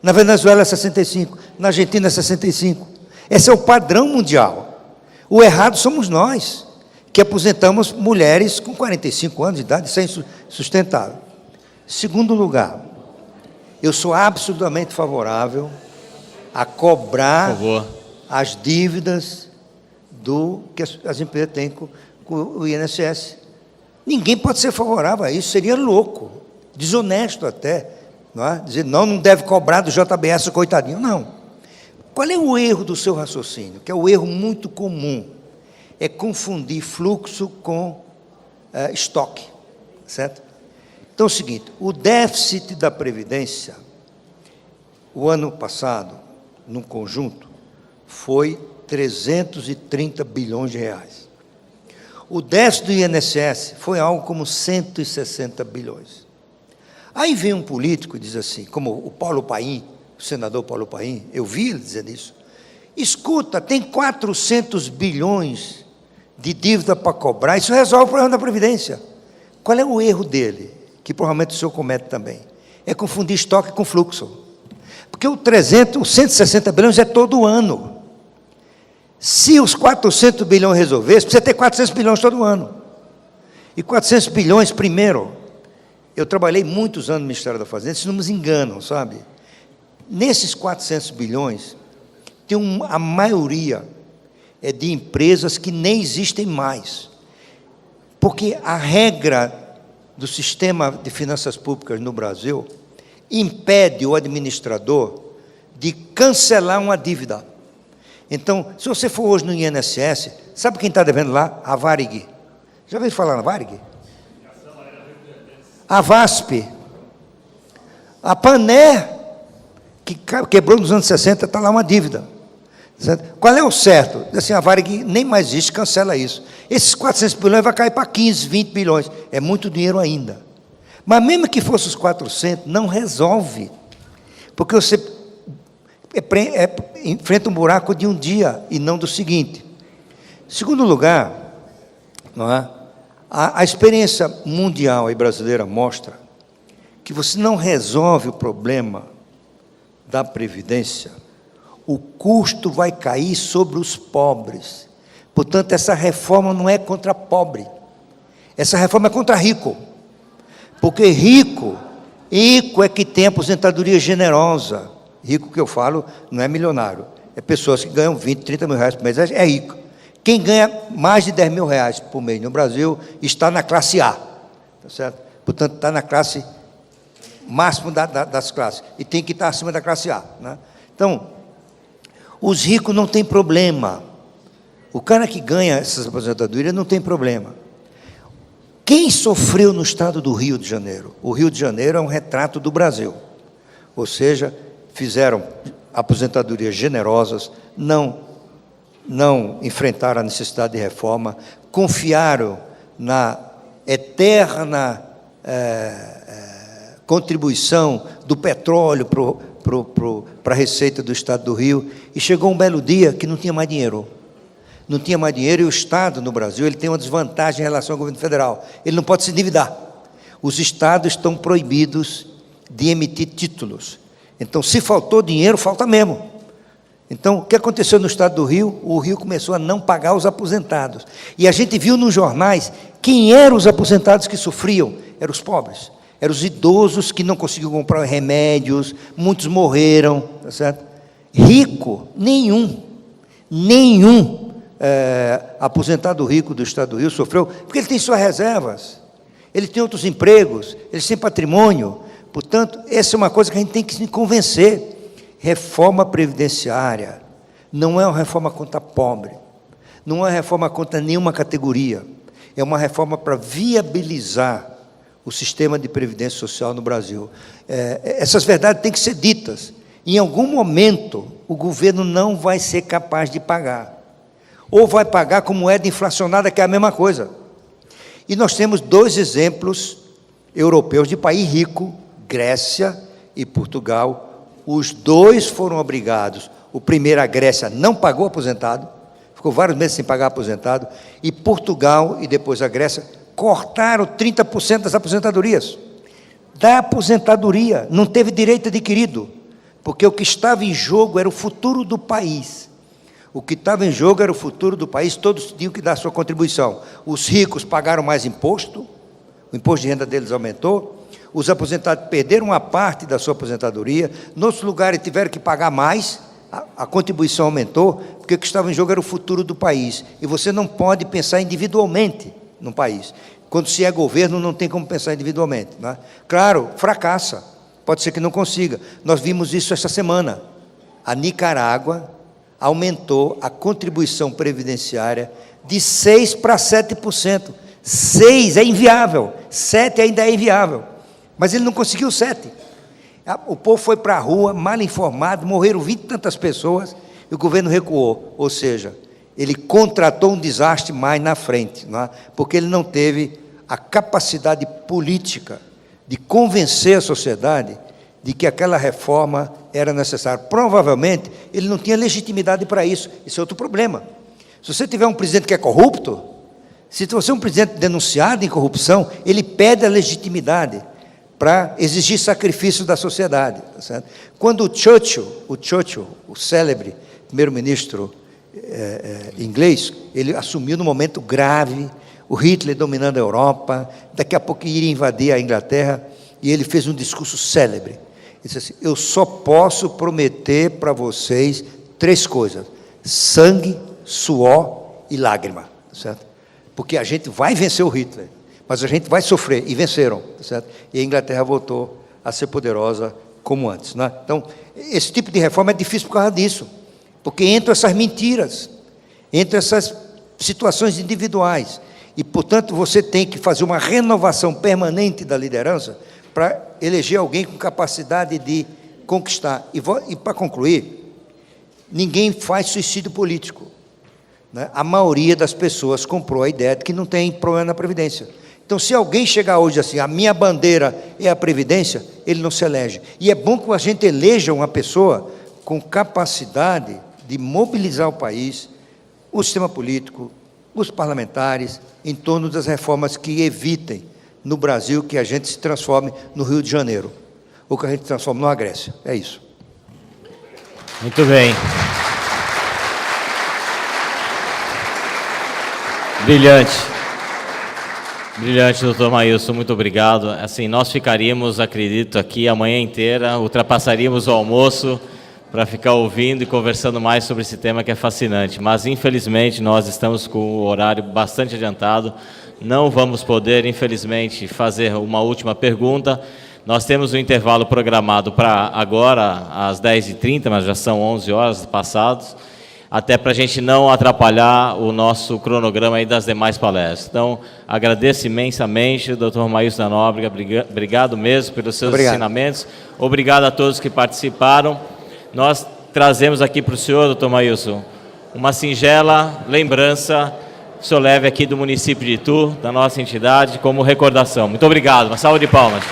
Na Venezuela é 65. Na Argentina é 65. Esse é o padrão mundial. O errado somos nós, que aposentamos mulheres com 45 anos de idade. Isso é insustentável. Segundo lugar, eu sou absolutamente favorável a cobrar as dívidas que as empresas têm com o INSS. Ninguém pode ser favorável a isso, seria louco, desonesto até, não é? Dizer, não deve cobrar do JBS, coitadinho, não. Qual é o erro do seu raciocínio? Que é o erro muito comum, é confundir fluxo com estoque, certo? Então é o seguinte, o déficit da Previdência, o ano passado, no conjunto, foi 330 bilhões de reais. O déficit do INSS foi algo como 160 bilhões. Aí vem um político e diz assim, como o Paulo Paim, o senador Paulo Paim, eu vi ele dizendo isso, escuta, tem 400 bilhões de dívida para cobrar, isso resolve o problema da Previdência. Qual é o erro dele? Que provavelmente o senhor comete também. É confundir estoque com fluxo. Porque os 160 bilhões é todo ano. Se os 400 bilhões resolvesse, precisa ter 400 bilhões todo ano. E 400 bilhões, primeiro, eu trabalhei muitos anos no Ministério da Fazenda, esses números enganam, sabe? Nesses 400 bilhões, a maioria é de empresas que nem existem mais. Porque a regra do sistema de finanças públicas no Brasil impede o administrador de cancelar uma dívida. Então, se você for hoje no INSS, sabe quem está devendo lá? A Varig. Já ouviu falar na Varig? A VASP. A Pané, que quebrou nos anos 60, está lá uma dívida. Certo? Qual é o certo? Assim, a Varig nem mais existe, cancela isso. Esses 400 bilhões vai cair para 15, 20 bilhões. É muito dinheiro ainda. Mas mesmo que fosse os 400, não resolve. Porque você enfrenta um buraco de um dia e não do seguinte. Segundo lugar, não é? A experiência mundial e brasileira mostra que você não resolve o problema da Previdência, o custo vai cair sobre os pobres. Portanto, essa reforma não é contra pobre. Essa reforma é contra rico. Porque rico é que tem aposentadoria generosa. Rico que eu falo não é milionário. É pessoas que ganham 20, 30 mil reais por mês. É rico. Quem ganha mais de 10 mil reais por mês no Brasil está na classe A. Tá certo? Portanto, está na classe máximo das classes. E tem que estar acima da classe A. Né? Então, os ricos não têm problema. O cara que ganha essas aposentadorias não tem problema. Quem sofreu no estado do Rio de Janeiro? O Rio de Janeiro é um retrato do Brasil. Ou seja, fizeram aposentadorias generosas, não enfrentaram a necessidade de reforma, confiaram na eterna contribuição do petróleo para a receita do Estado do Rio, e chegou um belo dia que não tinha mais dinheiro. Não tinha mais dinheiro, e o Estado no Brasil ele tem uma desvantagem em relação ao governo federal. Ele não pode se endividar. Os Estados estão proibidos de emitir títulos. Então, se faltou dinheiro, falta mesmo. Então, o que aconteceu no Estado do Rio? O Rio começou a não pagar os aposentados. E a gente viu nos jornais quem eram os aposentados que sofriam. Eram os pobres. Eram os idosos que não conseguiam comprar remédios, muitos morreram. Tá certo? Rico, nenhum aposentado rico do Estado do Rio sofreu, porque ele tem suas reservas, ele tem outros empregos, ele tem patrimônio. Portanto, essa é uma coisa que a gente tem que se convencer. Reforma previdenciária não é uma reforma contra pobre, não é uma reforma contra nenhuma categoria, é uma reforma para viabilizar o sistema de previdência social no Brasil. Essas verdades têm que ser ditas. Em algum momento, o governo não vai ser capaz de pagar, ou vai pagar com moeda inflacionada, que é a mesma coisa. E nós temos dois exemplos europeus de país rico, Grécia e Portugal. Os dois foram obrigados. O primeiro, a Grécia, não pagou aposentado, ficou vários meses sem pagar aposentado, e Portugal e depois a Grécia cortaram 30% das aposentadorias. Da aposentadoria, não teve direito adquirido, porque o que estava em jogo era o futuro do país. O que estava em jogo era o futuro do país, todos tinham que dar sua contribuição. Os ricos pagaram mais imposto, o imposto de renda deles aumentou, os aposentados perderam uma parte da sua aposentadoria, em outros lugares tiveram que pagar mais, a contribuição aumentou, porque o que estava em jogo era o futuro do país. E você não pode pensar individualmente no país. Quando se é governo, não tem como pensar individualmente. Não é? Claro, fracassa, pode ser que não consiga. Nós vimos isso esta semana. A Nicarágua aumentou a contribuição previdenciária de 6% para 7%. 6% é inviável, 7% ainda é inviável. Mas ele não conseguiu 7%. O povo foi para a rua, mal informado, morreram 20 e tantas pessoas, e o governo recuou. Ou seja, ele contratou um desastre mais na frente, não é? Porque ele não teve a capacidade política de convencer a sociedade de que aquela reforma era necessária. Provavelmente, ele não tinha legitimidade para isso. Esse é outro problema. Se você tiver um presidente que é corrupto, se você é um presidente denunciado em corrupção, ele perde a legitimidade para exigir sacrifício da sociedade. Tá certo? Quando o Churchill, o célebre primeiro-ministro inglês, ele assumiu num momento grave, o Hitler dominando a Europa, daqui a pouco iria invadir a Inglaterra, e ele fez um discurso célebre. Ele disse assim: eu só posso prometer para vocês 3 coisas: sangue, suor e lágrima, certo? Porque a gente vai vencer o Hitler, mas a gente vai sofrer, e venceram, certo? E a Inglaterra voltou a ser poderosa como antes, né? Então, esse tipo de reforma é difícil por causa disso, porque entram essas mentiras, entram essas situações individuais, e, portanto, você tem que fazer uma renovação permanente da liderança para eleger alguém com capacidade de conquistar. E para concluir, ninguém faz suicídio político, né? A maioria das pessoas comprou a ideia de que não tem problema na Previdência. Então, se alguém chegar hoje assim, a minha bandeira é a Previdência, ele não se elege. E é bom que a gente eleja uma pessoa com capacidade de mobilizar o país, o sistema político, os parlamentares, em torno das reformas que evitem no Brasil que a gente se transforme no Rio de Janeiro, ou que a gente se transforme numa Grécia. É isso. Muito bem. Brilhante. Brilhante, doutor Maílson, muito obrigado. Assim, nós ficaríamos, acredito, aqui a manhã inteira, ultrapassaríamos o almoço para ficar ouvindo e conversando mais sobre esse tema que é fascinante. Mas, infelizmente, nós estamos com o horário bastante adiantado. Não vamos poder, infelizmente, fazer uma última pergunta. Nós temos um intervalo programado para agora, às 10h30, mas já são 11 horas passadas, até para a gente não atrapalhar o nosso cronograma aí das demais palestras. Então, agradeço imensamente, doutor Maílson da Nóbrega, obrigado mesmo pelos seus ensinamentos. Obrigado a todos que participaram. Nós trazemos aqui para o senhor, doutor Maílson, uma singela lembrança que o senhor leve aqui do município de Itu, da nossa entidade, como recordação. Muito obrigado. Uma salva de palmas.